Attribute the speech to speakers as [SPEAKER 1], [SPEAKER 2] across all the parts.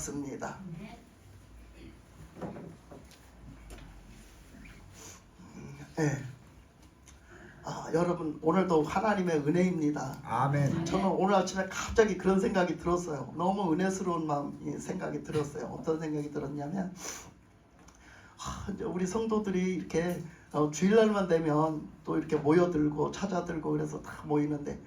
[SPEAKER 1] 습니다. 네. 여러분 오늘도 하나님의 은혜입니다.
[SPEAKER 2] 아멘.
[SPEAKER 1] 저는 오늘 아침에 갑자기 그런 생각이 들었어요. 너무 은혜스러운 생각이 들었어요. 어떤 생각이 들었냐면 이제 우리 성도들이 이렇게 주일날만 되면 또 이렇게 모여들고 찾아들고 그래서 다 모이는데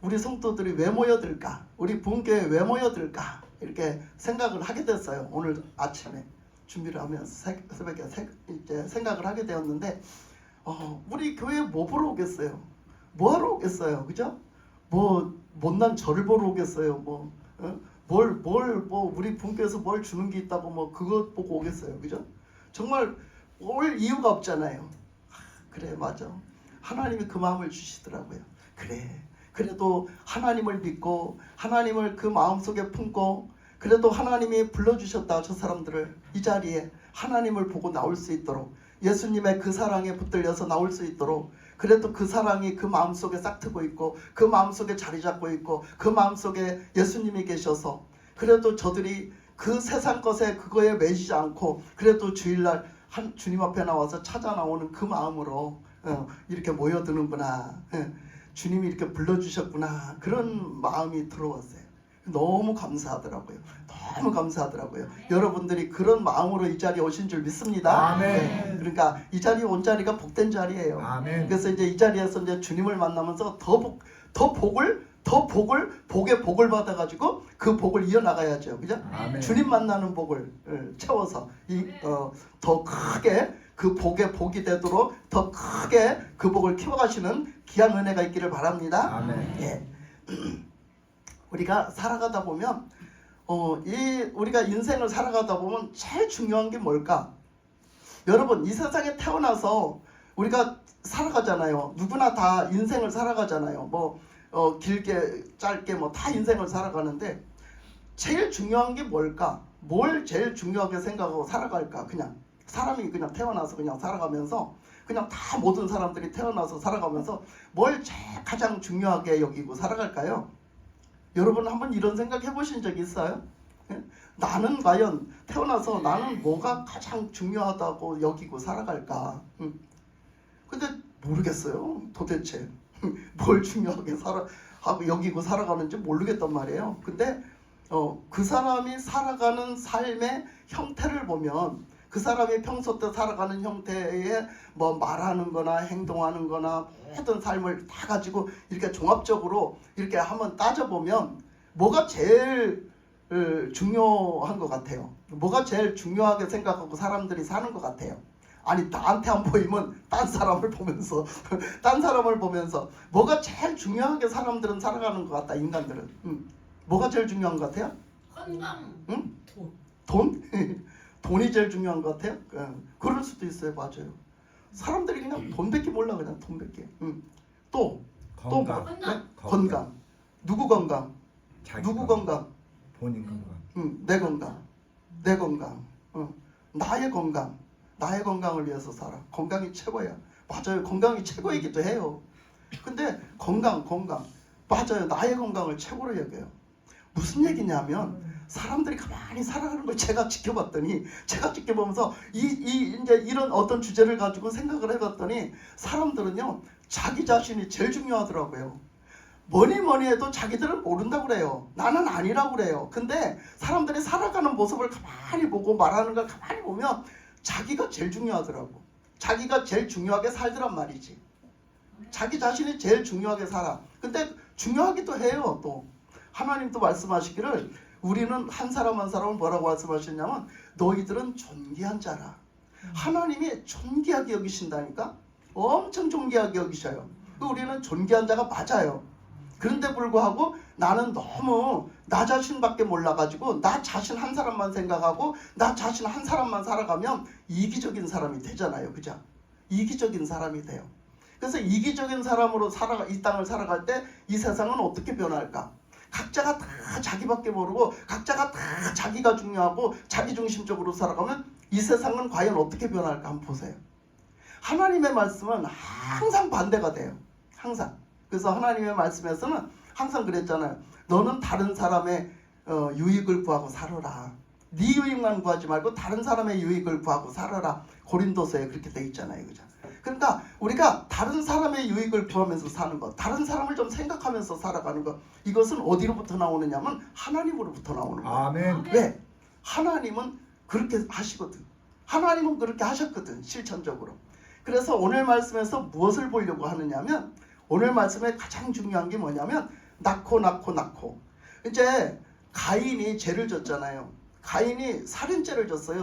[SPEAKER 1] 우리 성도들이 왜 모여들까? 우리 부흥교회에 왜 모여들까? 이렇게 생각을 하게 됐어요. 오늘 아침에 준비를 하면서 새벽에 이제 생각을 하게 되었는데 우리 교회에 뭐 보러 오겠어요? 뭐 하러 오겠어요? 그죠? 뭐 못난 저를 보러 오겠어요? 뭐 우리 부흥교회에서 뭘 주는 게 있다고 뭐 그것 보고 오겠어요? 그죠? 정말 올 이유가 없잖아요. 그래, 맞아. 하나님이 그 마음을 주시더라고요. 그래. 그래도 하나님을 믿고 하나님을 그 마음속에 품고 그래도 하나님이 불러주셨다. 저 사람들을 이 자리에 하나님을 보고 나올 수 있도록 예수님의 그 사랑에 붙들려서 나올 수 있도록 그래도 그 사랑이 그 마음속에 싹트고 있고 그 마음속에 자리 잡고 있고 그 마음속에 예수님이 계셔서 그래도 저들이 그 세상 것에 그거에 매이지 않고 그래도 주일날 주님 앞에 나와서 찾아 나오는 그 마음으로 이렇게 모여드는구나. 주님이 이렇게 불러주셨구나. 그런 마음이 들어왔어요. 너무 감사하더라고요. 너무 감사하더라고요. 여러분들이 그런 마음으로 이 자리에 오신 줄 믿습니다.
[SPEAKER 2] 아멘.
[SPEAKER 1] 그러니까 이 자리에 온 자리가 복된 자리예요.
[SPEAKER 2] 아멘.
[SPEAKER 1] 그래서 이제 이 자리에서 이제 주님을 만나면서 복에 복을 받아가지고 그 복을 이어나가야죠. 그죠?
[SPEAKER 2] 아멘.
[SPEAKER 1] 주님 만나는 복을 채워서 더 크게 그 복의 복이 되도록 더 크게 그 복을 키워가시는 귀한 은혜가 있기를 바랍니다.
[SPEAKER 2] 아멘.
[SPEAKER 1] 예. 우리가 살아가다 보면 우리가 인생을 살아가다 보면 제일 중요한 게 뭘까? 여러분, 이 세상에 태어나서 우리가 살아가잖아요. 누구나 다 인생을 살아가잖아요. 길게 짧게 다 인생을 살아가는데 제일 중요한 게 뭘까? 뭘 제일 중요하게 생각하고 살아갈까? 그냥 사람이 그냥 태어나서 그냥 살아가면서 그냥 다 모든 사람들이 태어나서 살아가면서 뭘 제일 가장 중요하게 여기고 살아갈까요? 여러분 한번 이런 생각 해보신 적 있어요? 나는 과연 태어나서 나는 뭐가 가장 중요하다고 여기고 살아갈까? 근데 모르겠어요. 도대체 뭘 중요하게 하고 여기고 살아가는지 모르겠단 말이에요. 근데 그 사람이 살아가는 삶의 형태를 보면 그 사람이 평소 때 살아가는 형태에 말하는 거나 행동하는 거나 모든 삶을 다 가지고 이렇게 종합적으로 이렇게 한번 따져보면 뭐가 제일 중요한 것 같아요. 뭐가 제일 중요하게 생각하고 사람들이 사는 것 같아요. 아니, 나한테 안 보이면 딴 사람을 보면서 뭐가 제일 중요하게 사람들은 살아가는 것 같다. 인간들은 뭐가 제일 중요한 것 같아요?
[SPEAKER 3] 건강.
[SPEAKER 1] 응? 돈? 돈이 제일 중요한 것 같아요? 그럴 수도 있어요. 맞아요. 사람들이 그냥 돈밖에 몰라. 그냥 돈밖에. 또
[SPEAKER 2] 건강.
[SPEAKER 1] 네? 건강. 누구 건강? 누구 건강?
[SPEAKER 2] 본인 건강.
[SPEAKER 1] 내 건강. 내 건강. 나의 건강. 나의 건강을 위해서 살아. 건강이 최고야. 맞아요. 건강이 최고이기도 해요. 근데 건강. 맞아요. 나의 건강을 최고로 여겨요. 무슨 얘기냐면 사람들이 가만히 살아가는 걸 제가 지켜보면서 이제 이런 어떤 주제를 가지고 생각을 해봤더니 사람들은요 자기 자신이 제일 중요하더라고요. 뭐니 해도 자기들은 모른다고 그래요. 나는 아니라고 그래요. 근데 사람들이 살아가는 모습을 가만히 보고 말하는 걸 가만히 보면 자기가 제일 중요하더라고. 자기가 제일 중요하게 살더란 말이지. 자기 자신이 제일 중요하게 살아. 근데 중요하기도 해요. 또 하나님도 말씀하시기를 우리는 한 사람 한 사람을 뭐라고 말씀하셨냐면 너희들은 존귀한 자라. 하나님이 존귀하게 여기신다니까. 엄청 존귀하게 여기셔요. 우리는 존귀한 자가 맞아요. 그런데 불구하고 나는 너무 나 자신밖에 몰라가지고 나 자신 한 사람만 생각하고 나 자신 한 사람만 살아가면 이기적인 사람이 되잖아요. 그죠? 이기적인 사람이 돼요. 그래서 이기적인 사람으로 이 땅을 살아갈 때 이 세상은 어떻게 변할까? 각자가 다 자기밖에 모르고 각자가 다 자기가 중요하고 자기중심적으로 살아가면 이 세상은 과연 어떻게 변할까 한번 보세요. 하나님의 말씀은 항상 반대가 돼요. 항상. 그래서 하나님의 말씀에서는 항상 그랬잖아요. 너는 다른 사람의 유익을 구하고 살아라. 네 유익만 구하지 말고 다른 사람의 유익을 구하고 살아라. 고린도서에 그렇게 돼 있잖아요. 그죠? 그러니까 우리가 다른 사람의 유익을 구하면서 사는 것, 다른 사람을 좀 생각하면서 살아가는 것, 이것은 어디로부터 나오느냐면 하나님으로부터 나오는 거예요.
[SPEAKER 2] 아멘.
[SPEAKER 1] 왜? 하나님은 그렇게 하시거든. 하나님은 그렇게 하셨거든, 실천적으로. 그래서 오늘 말씀에서 무엇을 보려고 하느냐면, 오늘 말씀에 가장 중요한 게 뭐냐면 낳고 이제 가인이 죄를 졌잖아요. 가인이 살인죄를 졌어요.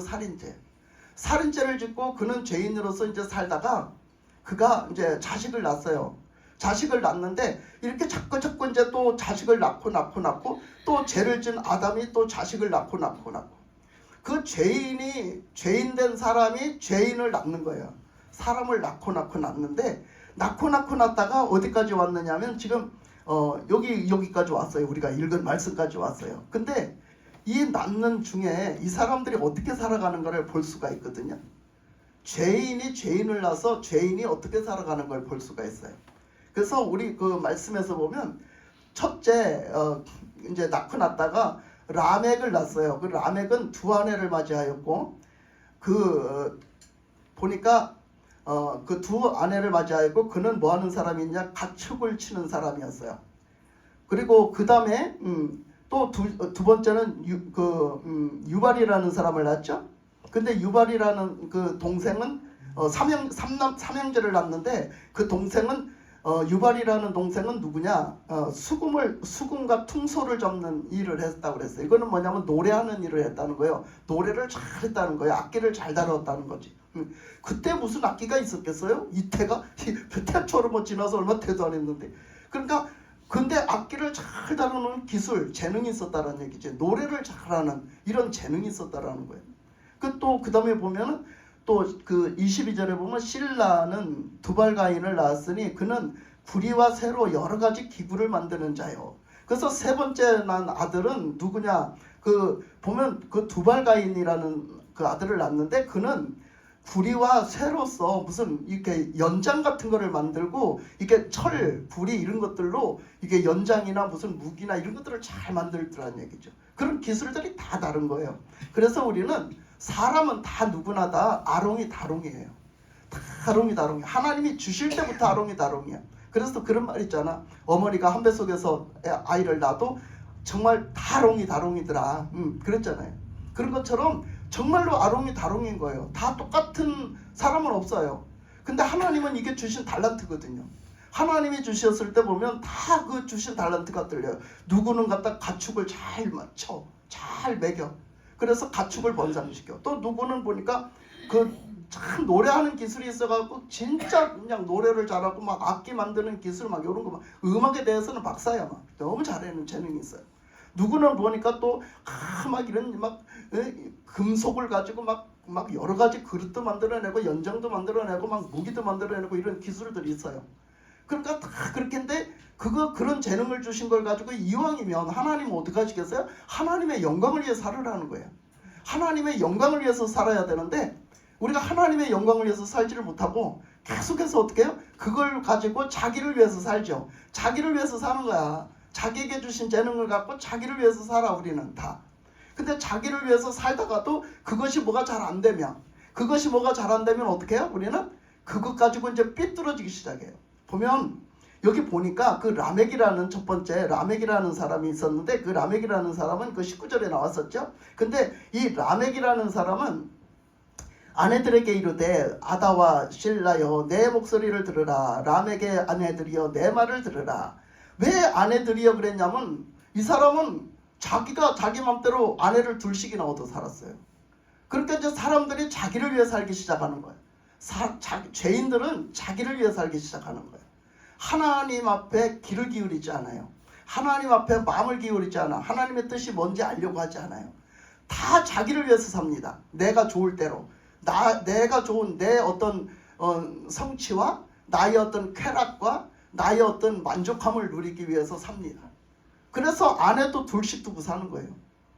[SPEAKER 1] 살인죄를 짓고 그는 죄인으로서 이제 살다가 그가 이제 자식을 낳았어요. 자식을 낳는데 이렇게 자꾸 이제 또 자식을 낳고 또 죄를 진 아담이 또 자식을 낳고 그 죄인 된 사람이 죄인을 낳는 거예요. 사람을 낳고 낳는데 낳다가 어디까지 왔느냐면 지금 여기까지 왔어요. 우리가 읽은 말씀까지 왔어요. 근데 이 낳는 중에 이 사람들이 어떻게 살아가는가를 볼 수가 있거든요. 죄인이 죄인을 낳아서 죄인이 어떻게 살아가는 걸 볼 수가 있어요. 그래서 우리 그 말씀에서 보면 첫째 이제 낳다가 라멕을 낳았어요. 그 라멕은 두 아내를 맞이하였고 보니까 그 두 아내를 맞이하였고 그는 뭐 하는 사람이냐? 가축을 치는 사람이었어요. 그리고 그 다음에 또 두 번째는 유발이라는 사람을 낳았죠. 근데 유발이라는 그 동생은 삼형제를 낳았는데 그 동생은 유발이라는 동생은 누구냐? 수금과 퉁소를 접는 일을 했다고 그랬어요. 이거는 뭐냐면 노래하는 일을 했다는 거예요. 노래를 잘 했다는 거예요. 악기를 잘 다뤘다는 거지. 그때 무슨 악기가 있었겠어요? 이태가 태초로 뭐 지나서 얼마 태도 안 했는데. 그러니까 근데 악기를 잘 다루는 기술, 재능이 있었다는 얘기지. 노래를 잘하는 이런 재능이 있었다라는 거예요. 그 다음에 보면은 또 그 22절에 보면 실라는 두발가인을 낳았으니 그는 구리와 쇠로 여러 가지 기구를 만드는 자요. 그래서 세 번째 난 아들은 누구냐? 보면 그 두발가인이라는 그 아들을 낳는데 그는 구리와 쇠로서 무슨 이렇게 연장 같은 거를 만들고 이게 철, 구리 이런 것들로 이게 연장이나 무슨 무기나 이런 것들을 잘 만들더라는 얘기죠. 그런 기술들이 다 다른 거예요. 그래서 우리는 사람은 다 누구나 다 아롱이다롱이에요. 다 아롱이다롱이. 하나님이 주실 때부터 아롱이다롱이야. 그래서 그런 말 있잖아. 어머니가 한 배 속에서 아이를 낳아도 정말 다 아롱이다롱이더라. 그랬잖아요. 그런 것처럼 정말로 아롱이다롱인 거예요. 다 똑같은 사람은 없어요. 근데 하나님은 이게 주신 달란트거든요. 하나님이 주셨을 때 보면 다 그 주신 달란트가 들려요. 누구는 갖다 가축을 잘 맞춰, 잘 먹여. 그래서 가축을 번성시켜. 또 누구는 보니까 참 노래하는 기술이 있어갖고 진짜 그냥 노래를 잘하고 막 악기 만드는 기술 막 이런 거 막 음악에 대해서는 박사야. 막 너무 잘하는 재능이 있어요. 누구는 보니까 또 막 이런 막 금속을 가지고 막 여러 가지 그릇도 만들어내고 연장도 만들어내고 막 무기도 만들어내고 이런 기술들이 있어요. 그러니까 다 그렇게인데 그런 재능을 주신 걸 가지고 이왕이면 하나님은 어떻게 하시겠어요? 하나님의 영광을 위해 살으라는 거예요. 하나님의 영광을 위해서 살아야 되는데 우리가 하나님의 영광을 위해서 살지를 못하고 계속해서 어떻게 해요? 그걸 가지고 자기를 위해서 살죠. 자기를 위해서 사는 거야. 자기에게 주신 재능을 갖고 자기를 위해서 살아 우리는 다. 근데 자기를 위해서 살다가도 그것이 뭐가 잘 안 되면 어떻게 해요? 우리는 그것 가지고 이제 삐뚤어지기 시작해요. 보면 여기 보니까 그 라멕이라는 첫 번째 라멕이라는 사람이 있었는데 그 라멕이라는 사람은 그 19절에 나왔었죠. 근데 이 라멕이라는 사람은 아내들에게 이르되 아다와 실라여 내 목소리를 들으라. 라멕의 아내들이여 내 말을 들으라. 왜 아내들이여 그랬냐면 이 사람은 자기가 자기 맘대로 아내를 둘씩이나 얻어 살았어요. 그러니까 이제 사람들이 자기를 위해 살기 시작하는 거예요. 죄인들은 자기를 위해 살기 시작하는 거예요. 하나님 앞에 귀를 기울이지 않아요. 하나님 앞에 마음을 기울이지 않아. 하나님의 뜻이 뭔지 알려고 하지 않아요. 다 자기를 위해서 삽니다. 내가 좋을 대로. 내가 좋은 내 어떤 성취와 나의 어떤 쾌락과 나의 어떤 만족함을 누리기 위해서 삽니다. 그래서 아내도 둘씩 두고 사는 거예요.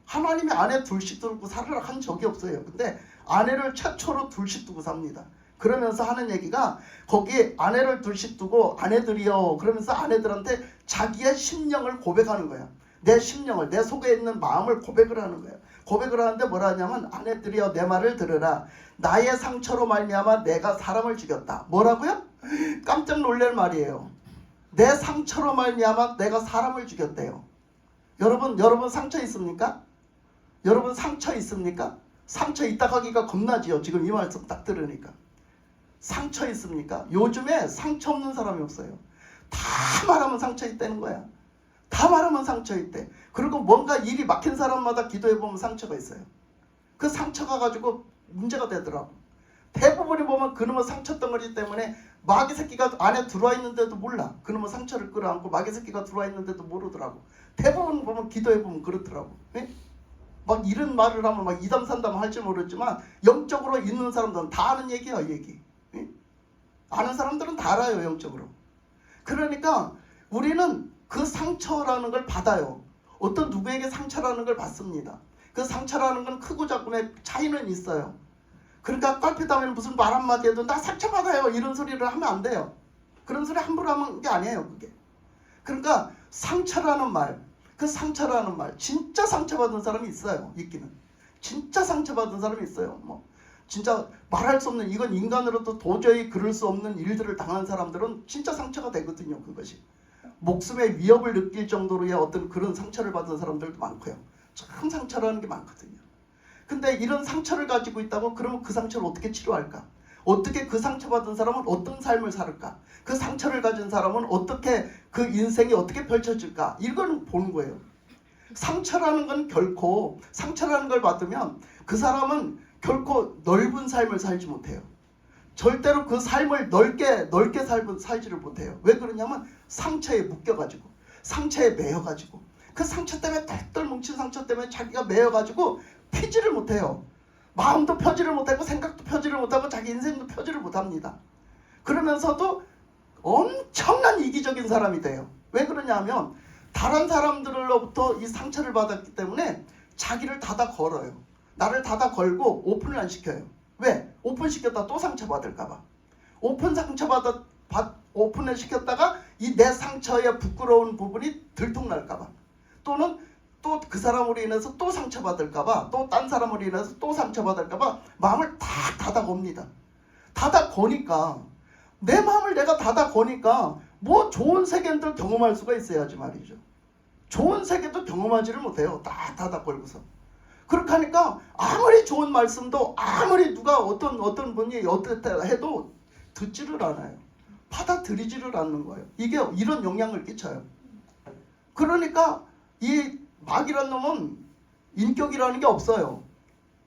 [SPEAKER 1] 하나님이 아내 둘씩 두고 살으라 한 적이 없어요. 근데 아내를 최초로 둘씩 두고 삽니다. 그러면서 하는 얘기가 거기에 아내를 둘씩 두고 아내들이여 그러면서 아내들한테 자기의 심령을 고백하는 거야. 내 심령을 내 속에 있는 마음을 고백을 하는 거야. 고백을 하는데 뭐라 하냐면 아내들이여 내 말을 들으라. 나의 상처로 말미암아 내가 사람을 죽였다. 뭐라고요? 깜짝 놀랄 말이에요. 내 상처로 말미암아 내가 사람을 죽였대요. 여러분 상처 있습니까? 여러분 상처 있습니까? 상처 있다 가기가 겁나지요. 지금 이 말씀 딱 들으니까. 상처 있습니까? 요즘에 상처 없는 사람이 없어요. 다 말하면 상처 있다는 거야. 다 말하면 상처 있대. 그리고 뭔가 일이 막힌 사람마다 기도해보면 상처가 있어요. 그 상처가 가지고 문제가 되더라고. 대부분이 보면 그놈의 상처 덩어리 때문에 마귀 새끼가 안에 들어와 있는데도 몰라. 그놈의 상처를 끌어안고 마귀 새끼가 들어와 있는데도 모르더라고. 대부분 보면 기도해보면 그렇더라고. 네? 막 이런 말을 하면 막 이담산담 할지 모르지만 영적으로 있는 사람들은 다 아는 얘기야, 얘기. 네? 아는 사람들은 다 알아요, 영적으로. 그러니까 우리는 그 상처라는 걸 받아요. 어떤 누구에게 상처라는 걸 받습니다. 그 상처라는 건 크고 작음의 차이는 있어요. 그러니까 깔피다면 무슨 말 한마디 해도 나 상처받아요 이런 소리를 하면 안 돼요. 그런 소리 함부로 하는 게 아니에요, 그게. 그러니까 상처라는 말, 그 상처라는 말, 진짜 상처받은 사람이 있어요, 있기는. 진짜 상처받은 사람이 있어요. 뭐 진짜 말할 수 없는, 이건 인간으로도 도저히 그럴 수 없는 일들을 당한 사람들은 진짜 상처가 되거든요, 그것이. 목숨의 위협을 느낄 정도로의 어떤 그런 상처를 받은 사람들도 많고요. 참 상처라는 게 많거든요. 근데 이런 상처를 가지고 있다고 그러면 그 상처를 어떻게 치료할까? 어떻게 그 상처받은 사람은 어떤 삶을 살을까? 그 상처를 가진 사람은 어떻게 그 인생이 어떻게 펼쳐질까? 이거는 보는 거예요. 상처라는 건 결코, 상처라는 걸 받으면 그 사람은 결코 넓은 삶을 살지 못해요. 절대로 그 삶을 넓게 살지를 못해요. 왜 그러냐면 상처에 묶여가지고, 상처에 매여가지고, 그 상처 때문에 똘똘 뭉친 상처 때문에 자기가 매여가지고 피지를 못해요. 마음도 펴지를 못하고 생각도 펴지를 못하고 자기 인생도 펴지를 못합니다. 그러면서도 엄청난 이기적인 사람이 돼요. 왜 그러냐면 다른 사람들로부터 이 상처를 받았기 때문에 자기를 닫아 걸어요. 나를 닫아 걸고 오픈을 안 시켜요. 왜? 오픈시켰다 또 상처받을까봐. 오픈을 시켰다가 이 내 상처의 부끄러운 부분이 들통날까봐. 또는 또 그 사람으로 인해서 또 상처받을까봐, 또 딴 사람으로 인해서 또 상처받을까봐 마음을 다 닫아 겁니다. 닫아 거니까, 내 마음을 내가 닫아 거니까 뭐 좋은 세계들 경험할 수가 있어야지 말이죠. 좋은 세계도 경험하지를 못해요. 다 닫아 걸고서. 그렇게 하니까 아무리 좋은 말씀도, 아무리 누가 어떤 분이 어떻게 해도 듣지를 않아요. 받아들이지를 않는 거예요. 이게 이런 영향을 끼쳐요. 그러니까 이 마귀란 놈은 인격이라는 게 없어요.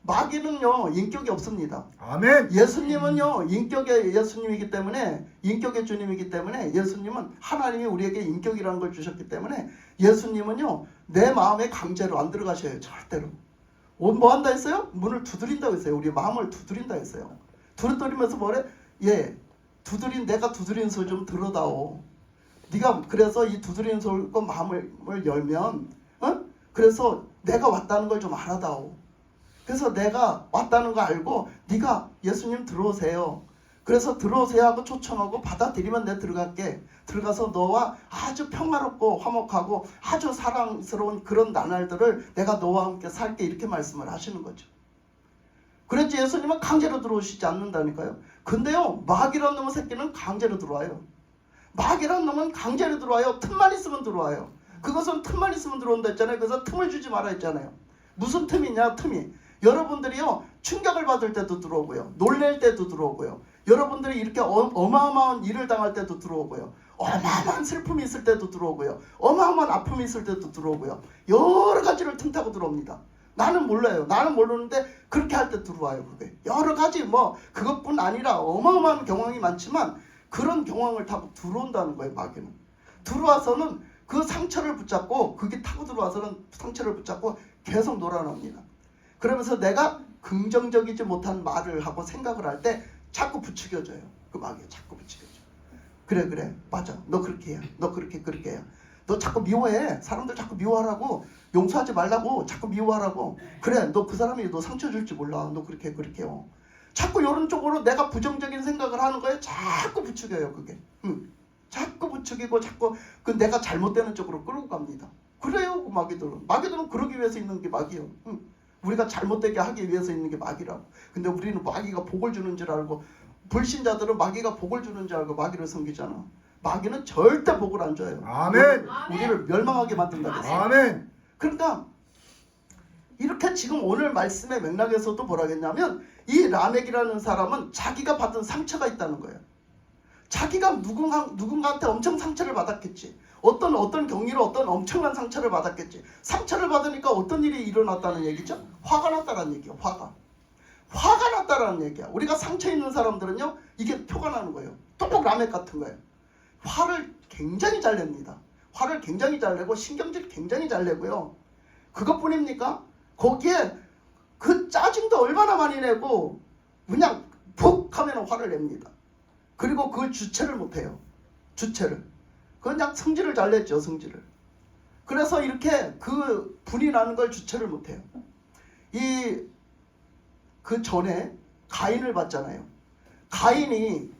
[SPEAKER 1] 마귀는요 인격이 없습니다.
[SPEAKER 2] 아멘.
[SPEAKER 1] 예수님은요 인격의 예수님이기 때문에, 인격의 주님이기 때문에, 예수님은 하나님이 우리에게 인격이라는 걸 주셨기 때문에 예수님은요 내 마음에 강제로 안 들어가셔요. 절대로. 뭐 한다 했어요? 문을 두드린다고 했어요. 우리 마음을 두드린다 했어요. 두드리면서 뭐래? 예, 내가 두드린 소리 좀 들어다오. 네가 그래서 이 두드리는 소리과 마음을 열면, 그래서 내가 왔다는 걸 좀 알아다오. 그래서 내가 왔다는 거 알고 네가 예수님 들어오세요. 그래서 들어오세요 하고 초청하고 받아들이면 내가 들어갈게. 들어가서 너와 아주 평화롭고 화목하고 아주 사랑스러운 그런 나날들을 내가 너와 함께 살게, 이렇게 말씀을 하시는 거죠. 그랬지 예수님은 강제로 들어오시지 않는다니까요. 근데요 마귀란 놈의 새끼는 강제로 들어와요. 마귀란 놈은 강제로 들어와요. 틈만 있으면 들어와요. 그것은 틈만 있으면 들어온다 했잖아요. 그래서 틈을 주지 마라 했잖아요. 무슨 틈이냐, 틈이. 여러분들이요 충격을 받을 때도 들어오고요, 놀랄 때도 들어오고요, 여러분들이 이렇게 어마어마한 일을 당할 때도 들어오고요, 어마어마한 슬픔이 있을 때도 들어오고요, 어마어마한 아픔이 있을 때도 들어오고요, 여러 가지를 틈타고 들어옵니다. 나는 몰라요. 나는 모르는데 그렇게 할 때 들어와요. 그게 여러 가지, 뭐 그것뿐 아니라 어마어마한 경황이 많지만 그런 경황을 타고 들어온다는 거예요. 마귀는 들어와서는 그 상처를 붙잡고, 그게 타고 들어와서는 상처를 붙잡고 계속 놀아납니다. 그러면서 내가 긍정적이지 못한 말을 하고 생각을 할 때 자꾸 부추겨져요. 그 마귀가 자꾸 부추겨져. 그래 맞아, 너 그렇게 해, 너 그렇게 해, 너 자꾸 미워해, 사람들 자꾸 미워하라고, 용서하지 말라고, 자꾸 미워하라고, 그래 너 그 사람이 너 상처 줄지 몰라, 너 그렇게 해요. 자꾸 이런 쪽으로 내가 부정적인 생각을 하는 거에 자꾸 부추겨요. 그게 자꾸 부추기고 자꾸 그 내가 잘못되는 쪽으로 끌고 갑니다. 그래요. 마귀들은 그러기 위해서 있는 게 마귀예요. 우리가 잘못되게 하기 위해서 있는 게 마귀라고. 근데 우리는 마귀가 복을 주는 줄 알고, 불신자들은 마귀가 복을 주는 줄 알고 마귀를 섬기잖아. 마귀는 절대 복을 안 줘요.
[SPEAKER 2] 아멘.
[SPEAKER 1] 우리를 멸망하게 만든다 그랬어.
[SPEAKER 2] 아멘.
[SPEAKER 1] 그러니까 이렇게 지금 오늘 말씀의 맥락에서도 뭐라겠냐면, 이 라멕이라는 사람은 자기가 받은 상처가 있다는 거예요. 자기가 누군가한테 엄청 상처를 받았겠지. 어떤 경위로 어떤 엄청난 상처를 받았겠지. 상처를 받으니까 어떤 일이 일어났다는 얘기죠? 화가 났다는 얘기예요. 화가 났다라는 얘기야. 우리가 상처 있는 사람들은요, 이게 표가 나는 거예요. 똑똑 라멕 같은 거예요. 화를 굉장히 잘 냅니다. 화를 굉장히 잘 내고 신경질 굉장히 잘 내고요. 그것뿐입니까? 거기에 그 짜증도 얼마나 많이 내고 그냥 푹 하면 화를 냅니다. 그리고 그 주체를 못해요. 주체를. 그냥 성질을 잘 냈죠. 성질을. 그래서 이렇게 그 분이 나는 걸 주체를 못해요. 그 전에 가인을 봤잖아요. 가인이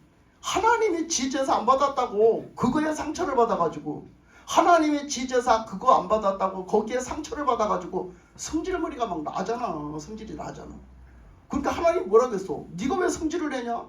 [SPEAKER 1] 하나님이 지제사 안 받았다고 그거에 상처를 받아가지고, 하나님의 지제사 그거 안 받았다고 거기에 상처를 받아가지고 성질머리가 막 나잖아. 성질이 나잖아. 그러니까 하나님 뭐라 그랬어? 네가 왜 성질을 내냐?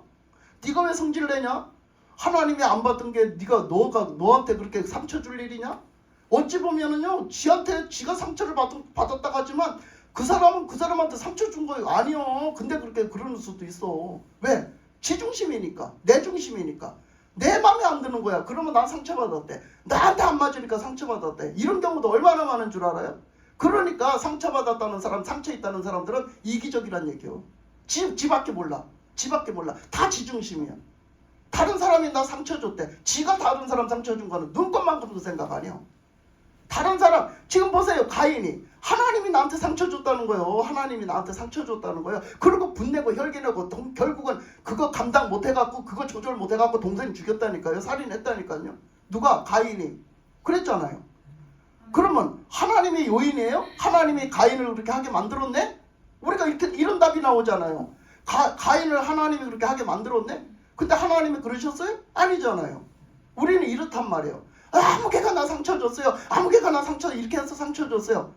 [SPEAKER 1] 네가 왜 성질을 내냐? 하나님이 안 받은 게 너한테 그렇게 상처 줄 일이냐? 어찌 보면은요, 지가 상처를 받았다고 하지만 그 사람은 그 사람한테 상처 준 거예요. 아니요. 근데 그렇게 그러는 수도 있어. 왜? 지 중심이니까. 내 중심이니까. 내 맘에 안 드는 거야. 그러면 난 상처받았대. 나한테 안 맞으니까 상처받았대. 이런 경우도 얼마나 많은 줄 알아요? 그러니까 상처받았다는 사람, 상처 있다는 사람들은 이기적이란 얘기예요. 지밖에 몰라. 지밖에 몰라. 다 지중심이야. 다른 사람이 나 상처 줬대. 지가 다른 사람 상처 준 거는 눈꽃만큼도 생각 아니야. 다른 사람, 지금 보세요. 가인이 하나님이 나한테 상처 줬다는 거예요. 하나님이 나한테 상처 줬다는 거예요. 그리고 분내고 혈기내고 결국은 그거 감당 못해갖고, 그거 조절 못해갖고 동생 죽였다니까요. 살인했다니까요. 누가? 가인이. 그랬잖아요. 그러면 하나님이 요인이에요? 하나님이 가인을 그렇게 하게 만들었네? 우리가 이런 답이 나오잖아요. 가인을 하나님이 그렇게 하게 만들었네? 근데 하나님이 그러셨어요? 아니잖아요. 우리는 이렇단 말이에요. 아무개가 나 상처 줬어요. 아무개가 나 상처 이렇게 해서 상처 줬어요.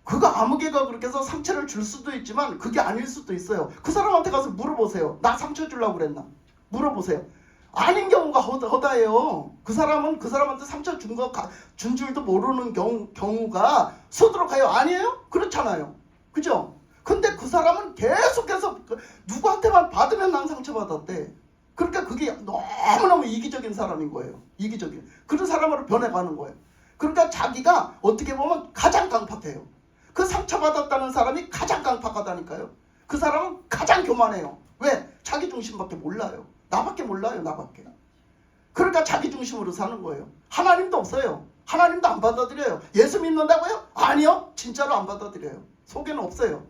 [SPEAKER 1] 그거 아무개가 그렇게 해서 상처를 줄 수도 있지만 그게 아닐 수도 있어요. 그 사람한테 가서 물어보세요. 나 상처 주려고 그랬나? 물어보세요. 아닌 경우가 허다해요. 그 사람은 그 사람한테 상처 준 줄도 모르는 경우가 수두룩해요. 아니에요? 그렇잖아요. 그죠? 근데 그 사람은 계속해서 누구한테만 받으면 난 상처받았대. 그러니까 그게 너무너무 이기적인 사람인 거예요. 이기적인. 그런 사람으로 변해가는 거예요. 그러니까 자기가 어떻게 보면 가장 강팍해요. 그 상처받았다는 사람이 가장 강팍하다니까요. 그 사람은 가장 교만해요. 왜? 자기 중심밖에 몰라요. 나밖에 몰라요. 나밖에. 그러니까 자기 중심으로 사는 거예요. 하나님도 없어요. 하나님도 안 받아들여요. 예수 믿는다고요? 아니요. 진짜로 안 받아들여요. 속에는 없어요.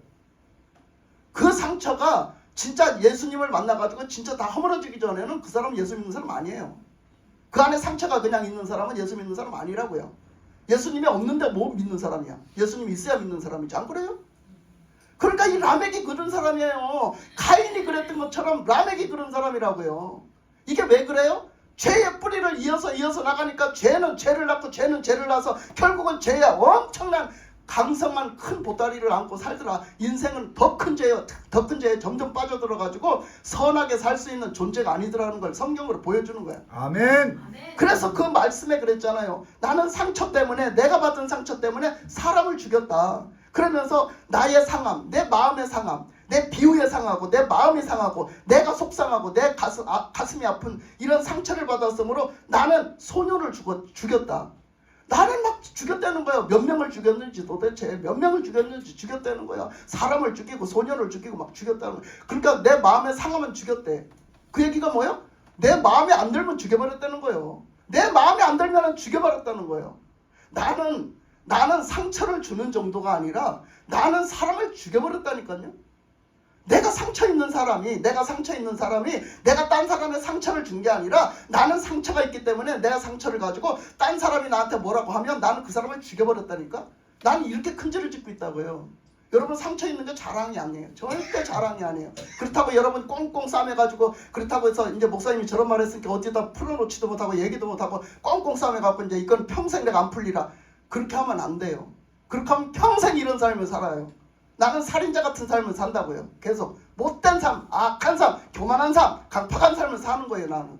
[SPEAKER 1] 그 상처가 진짜 예수님을 만나가지고 진짜 다 허물어지기 전에는 그 사람은 예수 믿는 사람 아니에요. 그 안에 상처가 그냥 있는 사람은 예수 믿는 사람 아니라고요. 예수님이 없는데 뭐 믿는 사람이야. 예수님이 있어야 믿는 사람이지. 안 그래요? 그러니까 이 라멕이 그런 사람이에요. 가인이 그랬던 것처럼 라멕이 그런 사람이라고요. 이게 왜 그래요? 죄의 뿌리를 이어서 나가니까 죄는 죄를 낳고 죄는 죄를 낳아서 결국은 죄야. 엄청난 강성한 큰 보따리를 안고 살더라. 인생은 더 큰 죄예요. 더 큰 죄에 점점 빠져들어가지고 선하게 살 수 있는 존재가 아니더라는 걸 성경으로 보여주는 거야.
[SPEAKER 2] 아멘.
[SPEAKER 1] 그래서 그 말씀에 그랬잖아요. 나는 상처 때문에, 내가 받은 상처 때문에 사람을 죽였다. 그러면서 나의 상함, 내 마음의 상함, 내 비유에 상하고 내 마음이 상하고 내가 속상하고 내 가슴이 아픈 이런 상처를 받았으므로 나는 소년을 죽였다. 나는 막 죽였다는 거야. 몇 명을 죽였는지, 도대체 몇 명을 죽였는지 죽였다는 거야. 사람을 죽이고 소년을 죽이고 막 죽였다는 거야. 그러니까 내 마음에 상하면 죽였대. 그 얘기가 뭐예요? 내 마음에 안 들면 죽여버렸다는 거예요. 내 마음에 안 들면 죽여버렸다는 거예요. 나는 상처를 주는 정도가 아니라 나는 사람을 죽여버렸다니까요. 내가 상처 있는 사람이 내가 딴 사람의 상처를 준 게 아니라 나는 상처가 있기 때문에 내가 상처를 가지고 딴 사람이 나한테 뭐라고 하면 나는 그 사람을 죽여버렸다니까. 나는 이렇게 큰 죄를 짓고 있다고요. 여러분, 상처 있는 게 자랑이 아니에요. 절대 자랑이 아니에요. 그렇다고 여러분 꽁꽁 싸매가지고, 그렇다고 해서 이제 목사님이 저런 말 했으니까 어디다 풀어놓지도 못하고 얘기도 못하고 꽁꽁 싸매갖고 이제 이건 평생 내가 안 풀리라. 그렇게 하면 안 돼요. 그렇게 하면 평생 이런 삶을 살아요. 나는 살인자 같은 삶을 산다고요. 계속 못된 삶, 악한 삶, 교만한 삶, 강팍한 삶을 사는 거예요. 나는.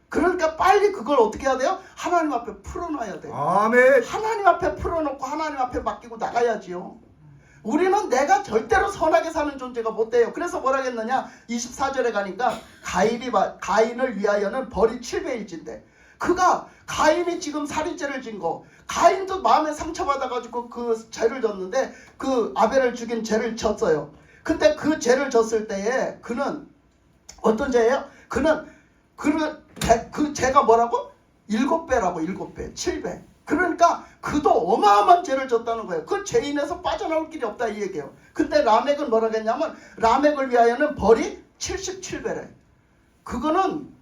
[SPEAKER 1] 그러니까 빨리 그걸 어떻게 해야 돼요? 하나님 앞에 풀어놔야 돼요.
[SPEAKER 2] 아멘.
[SPEAKER 1] 하나님 앞에 풀어놓고 하나님 앞에 맡기고 나가야지요. 우리는 내가 절대로 선하게 사는 존재가 못 돼요. 그래서 뭐라 했느냐? 24절에 가니까 가인을 위하여는 벌이 7배일진데, 그가 가인이 지금 살인죄를 진 거, 가인도 마음에 상처받아가지고 그 죄를 졌는데 그 아벨을 죽인 죄를 졌어요. 근데 그 죄를 졌을 때에 그는 어떤 죄예요? 그는 그 죄가 뭐라고? 7배라고. 7배 7배. 그러니까 그도 어마어마한 죄를 졌다는 거예요. 그 죄인에서 빠져나올 길이 없다 이 얘기예요. 근데 라멕은 뭐라고 했냐면 라멕을 위하여는 벌이 77배래. 그거는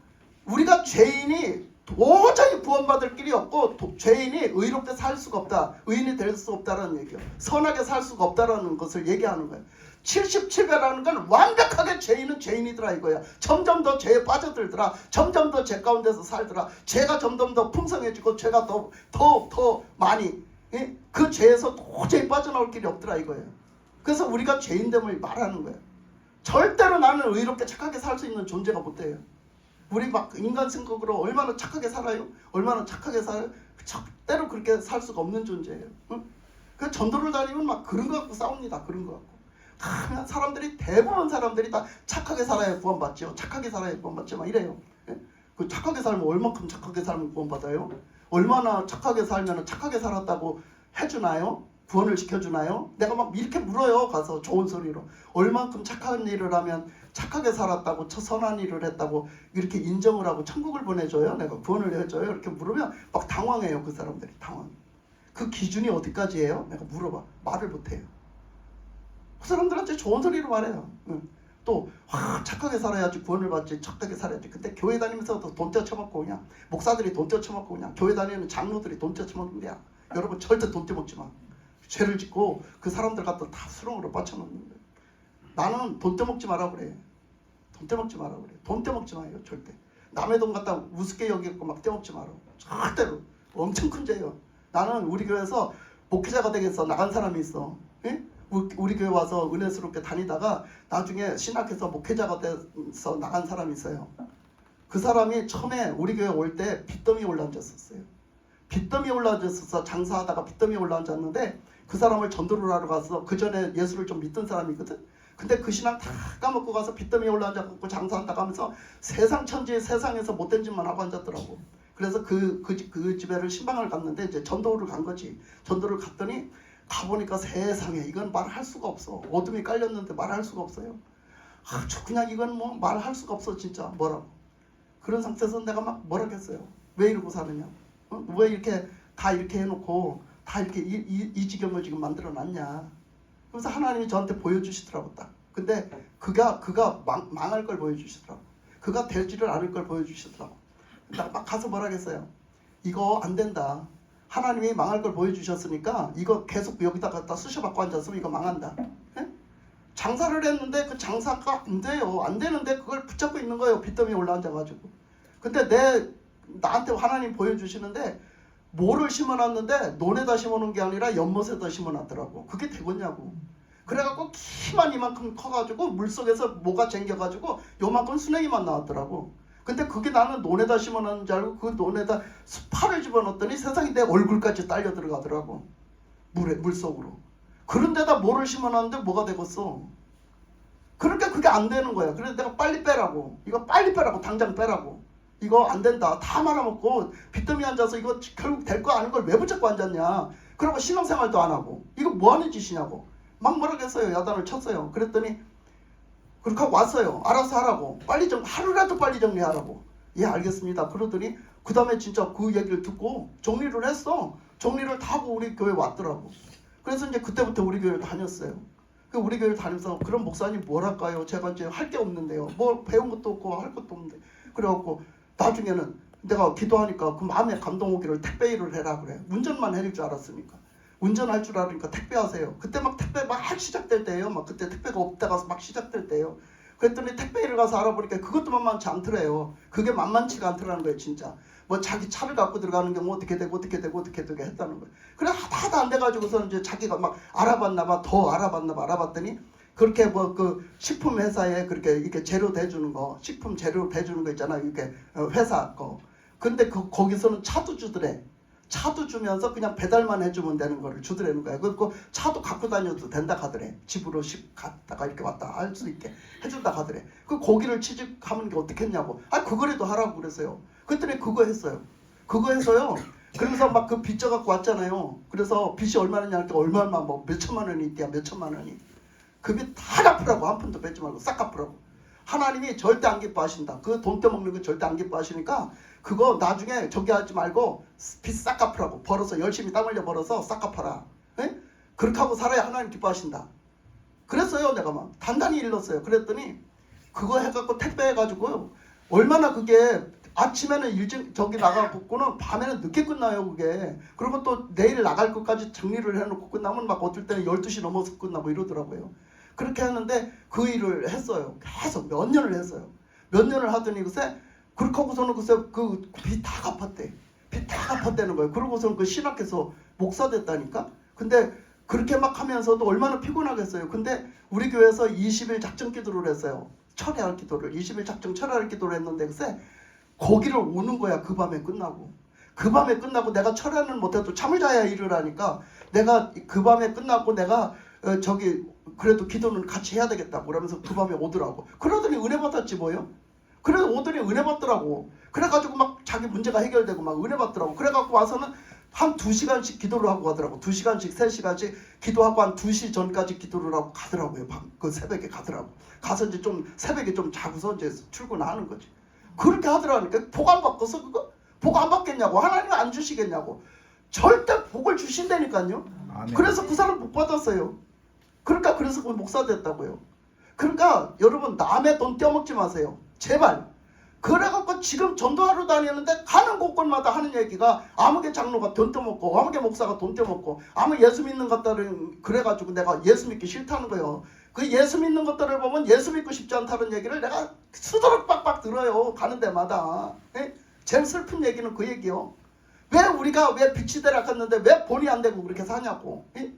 [SPEAKER 1] 우리가 죄인이 도저히 구원받을 길이 없고 죄인이 의롭게 살 수가 없다, 의인이 될 수 없다라는 얘기예요. 선하게 살 수가 없다라는 것을 얘기하는 거예요. 77배라는 건 완벽하게 죄인은 죄인이더라 이거야. 점점 더 죄에 빠져들더라. 점점 더 죄 가운데서 살더라. 죄가 점점 더 풍성해지고 죄가 더 많이, 그 죄에서 도저히 빠져나올 길이 없더라 이거예요. 그래서 우리가 죄인됨을 말하는 거예요. 절대로 나는 의롭게 착하게 살 수 있는 존재가 못 돼요. 우리 막 인간 생각으로 얼마나 착하게 살아요? 얼마나 착하게 살아요? 절대로 그렇게 살 수가 없는 존재예요. 응? 그 전도를 다니면 막 그런 거 갖고 싸웁니다. 그런 거 갖고. 사람들이 대부분 사람들이 다 착하게 살아야 구원받죠. 착하게 살아야 구원받죠. 막 이래요. 예? 그 착하게 살면 얼만큼 착하게 살면 구원받아요? 얼마나 착하게 살면 착하게 살았다고 해주나요? 구원을 시켜주나요? 내가 막 이렇게 물어요. 가서 좋은 소리로. 얼만큼 착한 일을 하면 착하게 살았다고, 선한 일을 했다고 이렇게 인정을 하고 천국을 보내줘요? 내가 구원을 해줘요? 이렇게 물으면 막 당황해요. 그 사람들이 당황. 그 기준이 어디까지예요? 내가 물어봐. 말을 못해요. 그 사람들한테 좋은 소리로 말해요. 또 착하게 살아야지 구원을 받지, 착하게 살아야지. 근데 교회 다니면서도 돈 떼쳐먹고 그냥 목사들이 돈 떼쳐먹고 그냥 교회 다니는 장로들이 돈 떼쳐먹는 거야. 여러분 절대 돈 떼먹지 마. 죄를 짓고 그 사람들 갖다 다 수렁으로 빠쳐놓는 거예요. 나는 돈 떼먹지 마라 그래. 돈 떼먹지 마라 그래. 돈 떼먹지 마요 절대. 남의 돈 갖다 우습게 여기고 막 떼먹지 마라. 절대로. 엄청 큰 죄예요. 나는 우리 교회에서 목회자가 되겠어 나간 사람이 있어. 예? 우리 교회 와서 은혜스럽게 다니다가 나중에 신학해서 목회자가 돼서 나간 사람이 있어요. 그 사람이 처음에 우리 교회 올 때 빚더미에 올라앉았었어요. 빚더미에 올라앉았어서 장사하다가 빚더미에 올라앉았는데 그 사람을 전도를 하러 가서 그 전에 예수를 좀 믿던 사람이거든. 근데 그 신앙 다 까먹고 가서 빚더미에 올라앉아갖고 장사한다고 하면서 세상 천지 세상에서 못된 짓만 하고 앉았더라고. 그래서 그 집에를 신방을 갔는데 이제 전도를 간 거지. 전도를 갔더니 가보니까 세상에 이건 말할 수가 없어. 어둠이 깔렸는데 말할 수가 없어요. 그냥 이건 뭐 말할 수가 없어 진짜. 뭐라고. 그런 상태에서 내가 막 뭐라겠어요. 왜 이러고 사느냐. 왜 이렇게 다 이렇게 해놓고 다 이렇게 이 지경을 지금 만들어놨냐. 그래서 하나님이 저한테 보여주시더라고 딱. 근데 그가 망할 걸 보여주시더라고. 그가 되지를 않을 걸 보여주시더라고. 나 막 가서 뭐라겠어요. 이거 안 된다. 하나님이 망할 걸 보여주셨으니까 이거 계속 여기다 갖다 쑤셔박고 앉았으면 이거 망한다. 예? 장사를 했는데 그 장사가 안 돼요. 안 되는데 그걸 붙잡고 있는 거예요. 빚더미에 올라앉아가지고. 근데 나한테 하나님 보여주시는데 모를 심어놨는데 논에다 심어놓은 게 아니라 연못에다 심어놨더라고. 그게 되겠냐고. 그래갖고 키만 이만큼 커가지고 물속에서 뭐가 쟁겨가지고 요만큼 수냉이만 나왔더라고. 근데 그게 나는 논에다 심어놨는 줄 알고 그 논에다 파를 집어넣었더니 세상에 내 얼굴까지 딸려 들어가더라고. 물속으로. 그런데다 뭐를 심어놨는데 뭐가 되겠어. 그러니까 그게 안 되는 거야. 그래서 내가 빨리 빼라고. 이거 빨리 빼라고. 당장 빼라고. 이거 안 된다. 다 말아먹고 빚더미 앉아서 이거 결국 될 거 아닌 걸 왜 붙잡고 앉았냐. 그러고 신앙생활도 안 하고. 이거 뭐 하는 짓이냐고. 막 뭐라겠어요. 야단을 쳤어요. 그랬더니 그렇게 왔어요. 알아서 하라고. 빨리 하루라도 빨리 정리하라고. 예 알겠습니다. 그러더니 그 다음에 진짜 그 얘기를 듣고 정리를 했어. 정리를 다 하고 우리 교회 왔더라고. 그래서 이제 그때부터 우리 교회를 다녔어요. 그 우리 교회를 다니면서 그럼 목사님 뭘 할까요? 제가 이제 할 게 없는데요. 뭐 배운 것도 없고 할 것도 없는데. 그래갖고 나중에는 내가 기도하니까 그 마음에 감동 오기를 택배 일을 해라 그래. 운전만 해줄 줄 알았으니까. 운전할 줄 알으니까 택배하세요. 그때 막 택배 막 시작될 때예요. 막 그때 택배가 없다가 막 시작될 때예요. 그랬더니 택배일을 가서 알아보니까 그것도 만만치 않더래요. 그게 만만치가 않더라는 거예요, 진짜. 뭐 자기 차를 갖고 들어가는 경우 어떻게 되고 했다는 거예요. 그래 하다 안 돼가지고서는 이제 자기가 막 알아봤나봐, 더 알아봤나봐, 알아봤더니 그렇게 뭐 그 식품 회사에 그렇게 이렇게 재료 대주는 거, 식품 재료 대주는 거 있잖아요, 이렇게 회사 거. 근데 거기서는 차도 주더래. 차도 주면서 그냥 배달만 해주면 되는 거를 주더라는 거야. 그리고 차도 갖고 다녀도 된다 하더래. 집으로 갔다가 이렇게 왔다 할 수 있게 해준다 하더래. 그 고기를 취직하는 게 어떻겠냐고. 그거라도 하라고 그랬어요. 그랬더니 그거 했어요. 그거 해서요. 그러면서 막 그 빚 져갖고 왔잖아요. 그래서 빚이 얼마냐냐 할 때 얼마나 뭐 몇천만 원이 있대야, 몇천만 원이. 그 빚 다 갚으라고. 한 푼도 뺏지 말고 싹 갚으라고. 하나님이 절대 안 기뻐하신다. 그 돈 떼먹는 거 절대 안 기뻐하시니까 그거 나중에 저기 하지 말고 빚 싹 갚으라고. 벌어서 열심히 땀 흘려 벌어서 싹 갚아라. 에? 그렇게 하고 살아야 하나님 기뻐하신다. 그랬어요. 내가 막 단단히 일렀어요. 그랬더니 그거 해갖고 택배 해가지고요. 얼마나 그게 아침에는 일찍 저기 나가고는 밤에는 늦게 끝나요 그게. 그리고 또 내일 나갈 것까지 정리를 해놓고 끝나면 막 어떨 때는 12시 넘어서 끝나고 이러더라고요. 그렇게 하는데 그 일을 했어요. 계속 몇 년을 했어요. 몇 년을 하더니 글쎄 그렇게 하고서는 글쎄 그 빚 다 갚았대. 빚 다 갚았다는 거예요. 그러고서는 그 신학해서 목사 됐다니까. 근데 그렇게 막 하면서도 얼마나 피곤하겠어요. 근데 우리 교회에서 20일 작정 기도를 했어요. 철회할 기도를. 20일 작정 철회할 기도를 했는데 글쎄 거기를 오는 거야. 그 밤에 끝나고. 그 밤에 끝나고 내가 철회는 못해도 잠을 자야 일을 하니까 내가 그 밤에 끝나고 내가 저기 그래도 기도는 같이 해야 되겠다고 그러면서 그 밤에 오더라고. 그러더니 은혜 받았지 뭐요. 그래서 오더니 은혜 받더라고. 그래가지고 막 자기 문제가 해결되고 막 은혜 받더라고. 그래갖고 와서는 한 2시간씩 기도를 하고 가더라고. 2시간씩 3시간씩 기도하고 한 2시 전까지 기도를 하고 가더라고요. 그 새벽에 가더라고. 가서 이제 좀 새벽에 좀 자고서 이제 출근하는 거지. 그렇게 하더라니까. 복 안 받고서 그거? 복 안 받겠냐고. 하나님 안 주시겠냐고. 절대 복을 주신다니까요.
[SPEAKER 2] 아멘.
[SPEAKER 1] 그래서 그 사람 복 받았어요. 그러니까 그래서 그 목사 됐다고요. 그러니까 여러분 남의 돈 떼어먹지 마세요. 제발. 그래갖고 지금 전도하러 다니는데 가는 곳곳마다 하는 얘기가 아무개 장로가 돈 떼먹고 아무개 목사가 돈 떼먹고 아무 예수 믿는 것들은 그래가지고 내가 예수 믿기 싫다는 거예요. 그 예수 믿는 것들을 보면 예수 믿고 싶지 않다는 얘기를 내가 수두룩 빡빡 들어요. 가는 데마다. 예? 제일 슬픈 얘기는 그 얘기요. 왜 우리가 왜 빛이 되락했는데 왜 본이 안 되고 그렇게 사냐고. 예?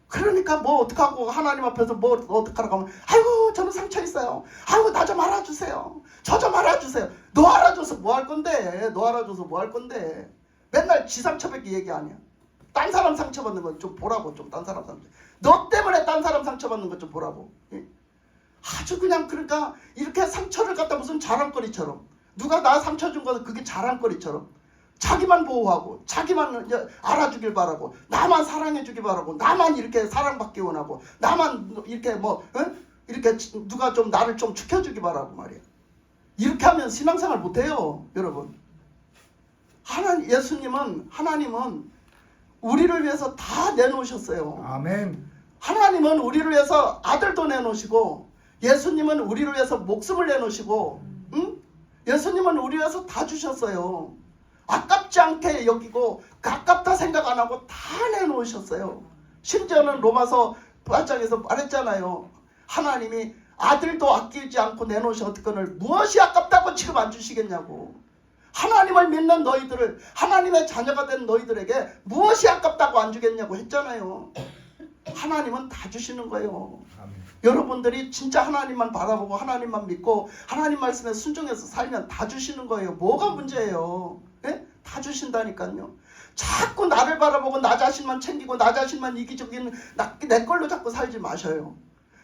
[SPEAKER 1] 그러니까 뭐 어떡하고 하나님 앞에서 뭐 어떡하라고 하면 아이고 저는 상처 있어요. 아이고 나 좀 알아주세요. 저 좀 알아주세요. 너 알아줘서 뭐 할 건데. 너 알아줘서 뭐 할 건데. 맨날 지 상처밖에 얘기 아니야. 딴 사람 상처받는 건 좀 보라고. 좀 딴 사람 상처. 너 때문에 딴 사람 상처받는 것 좀 보라고. 예? 아주 그냥 그러니까 이렇게 상처를 갖다 무슨 자랑거리처럼 누가 나 상처 준 거는 그게 자랑거리처럼 자기만 보호하고 자기만 알아주길 바라고 나만 사랑해주길 바라고 나만 이렇게 사랑받기 원하고 나만 이렇게 뭐 이렇게 누가 좀 나를 좀 지켜주기 바라고 말이야. 이렇게 하면 신앙생활 못해요 여러분. 하나님은 우리를 위해서 다 내놓으셨어요.
[SPEAKER 2] 아멘.
[SPEAKER 1] 하나님은 우리를 위해서 아들도 내놓으시고 예수님은 우리를 위해서 목숨을 내놓으시고 예수님은 우리를 위해서 다 주셨어요. 아깝지 않게 여기고 아깝다 생각 안 하고 다 내놓으셨어요. 심지어는 로마서 8장에서 말했잖아요. 하나님이 아들도 아끼지 않고 내놓으셨거늘 무엇이 아깝다고 지금 안 주시겠냐고. 하나님을 믿는 너희들을 하나님의 자녀가 된 너희들에게 무엇이 아깝다고 안 주겠냐고 했잖아요. 하나님은 다 주시는 거예요.
[SPEAKER 2] 아멘.
[SPEAKER 1] 여러분들이 진짜 하나님만 바라보고 하나님만 믿고 하나님 말씀에 순종해서 살면 다 주시는 거예요. 뭐가 문제예요? 예? 다 주신다니까요. 자꾸 나를 바라보고 나 자신만 챙기고 나 자신만 이기적인 내 걸로 자꾸 살지 마셔요.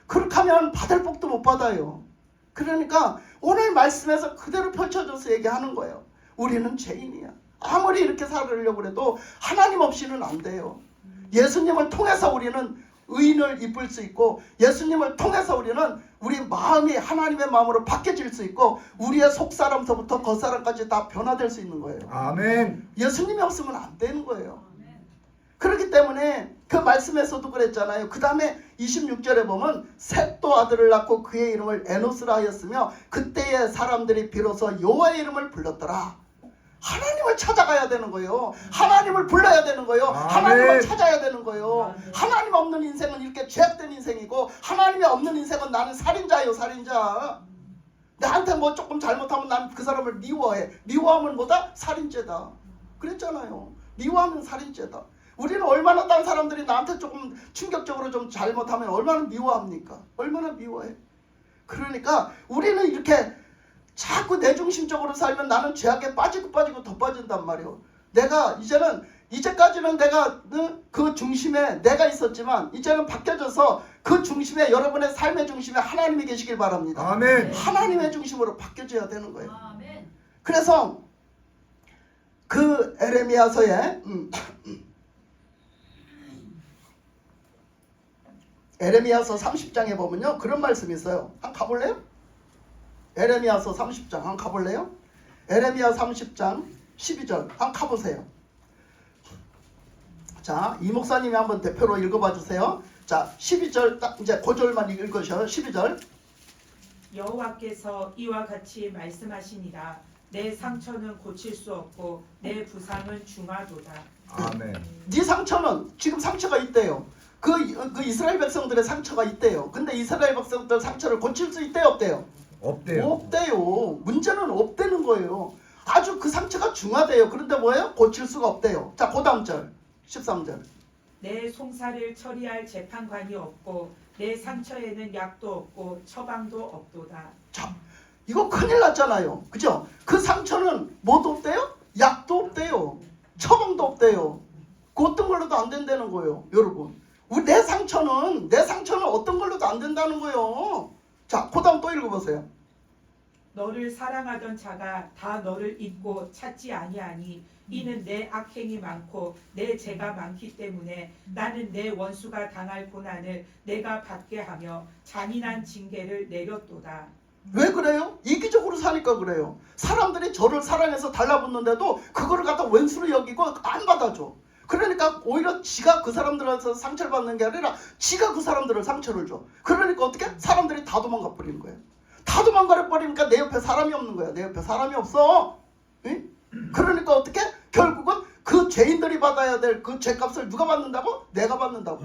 [SPEAKER 1] 그렇게 하면 받을 복도 못 받아요. 그러니까 오늘 말씀에서 그대로 펼쳐줘서 얘기하는 거예요. 우리는 죄인이야. 아무리 이렇게 살으려고 해도 하나님 없이는 안 돼요. 예수님을 통해서 우리는 의인을 이쁠 수 있고 예수님을 통해서 우리는 우리 마음이 하나님의 마음으로 바뀌어질 수 있고 우리의 속사람서부터 겉사람까지 다 변화될 수 있는 거예요.
[SPEAKER 2] 아멘.
[SPEAKER 1] 예수님이 없으면 안 되는 거예요. 그렇기 때문에 그 말씀에서도 그랬잖아요. 그 다음에 26절에 보면 셋도 아들을 낳고 그의 이름을 에노스라 하였으며 그때의 사람들이 비로소 여호와의 이름을 불렀더라. 하나님을 찾아가야 되는 거예요. 하나님을 불러야 되는 거예요.
[SPEAKER 2] 아멘.
[SPEAKER 1] 하나님을 찾아야 되는 거예요. 하나님 없는 인생은 이렇게 죄악된 인생이고, 하나님이 없는 인생은 나는 살인자예요. 살인자. 나한테 뭐 조금 잘못하면 난 그 사람을 미워해. 미워하면 뭐다? 살인죄다. 그랬잖아요. 미워하면 살인죄다. 우리는 얼마나 다른 사람들이 나한테 조금 충격적으로 좀 잘못하면 얼마나 미워합니까? 얼마나 미워해. 그러니까 우리는 이렇게 자꾸 내중심적으로 살면 나는 죄악에 빠지고 더 빠진단 말이에요. 내가 이제까지는 내가 그 중심에 내가 있었지만, 이제는 바뀌어져서 그 중심에, 여러분의 삶의 중심에 하나님이 계시길 바랍니다.
[SPEAKER 2] 아멘.
[SPEAKER 1] 하나님의 중심으로 바뀌어져야 되는 거예요.
[SPEAKER 3] 아멘.
[SPEAKER 1] 그래서 그 에레미야서에 에레미야서 30장에 보면요, 그런 말씀이 있어요. 한번 가볼래요? 에레미야서 30장 한번 가볼래요? 에레미야 30장 12절 한번 가보세요. 자, 이 목사님이 한번 대표로 읽어봐 주세요. 자, 12절 딱 이제 고절만 읽으셔요. 12절.
[SPEAKER 4] 여호와께서 이와 같이 말씀하시니라. 내 상처는 고칠 수 없고 내 부상은 중하도다.
[SPEAKER 2] 아멘.
[SPEAKER 1] 네 상처는 지금 상처가 있대요. 그 이스라엘 백성들의 상처가 있대요. 근데 이스라엘 백성들 상처를 고칠 수 있대요, 없대요?
[SPEAKER 2] 없대요.
[SPEAKER 1] 없대요. 문제는 없대는 거예요. 아주 그 상처가 중하대요. 그런데 뭐예요? 고칠 수가 없대요. 자, 그 다음 절 13절.
[SPEAKER 4] 내 송사를 처리할 재판관이 없고 내 상처에는 약도 없고 처방도 없도다.
[SPEAKER 1] 자, 이거 큰일 났잖아요. 그죠? 그 상처는 뭐도 없대요? 약도 없대요. 처방도 없대요. 그 어떤 걸로도 안 된다는 거예요, 여러분. 내 상처는 어떤 걸로도 안 된다는 거예요. 자, 그 다음 또 읽어보세요.
[SPEAKER 4] 너를 사랑하던 자가 다 너를 잊고 찾지 아니하니 이는 내 악행이 많고 내 죄가 많기 때문에 나는 내 원수가 당할 고난을 내가 받게 하며 잔인한 징계를 내렸도다.
[SPEAKER 1] 왜 그래요? 이기적으로 사니까 그래요. 사람들이 저를 사랑해서 달라붙는데도 그거를 갖다 원수로 여기고 안 받아줘. 그러니까 오히려 지가 그 사람들한테 상처를 받는 게 아니라 지가 그 사람들을 상처를 줘. 그러니까 어떻게? 사람들이 다 도망가 버리는 거예요. 다 도망가 버리니까 내 옆에 사람이 없는 거야. 내 옆에 사람이 없어. 응? 그러니까 어떻게? 결국은 그 죄인들이 받아야 될 그 죄값을 누가 받는다고? 내가 받는다고.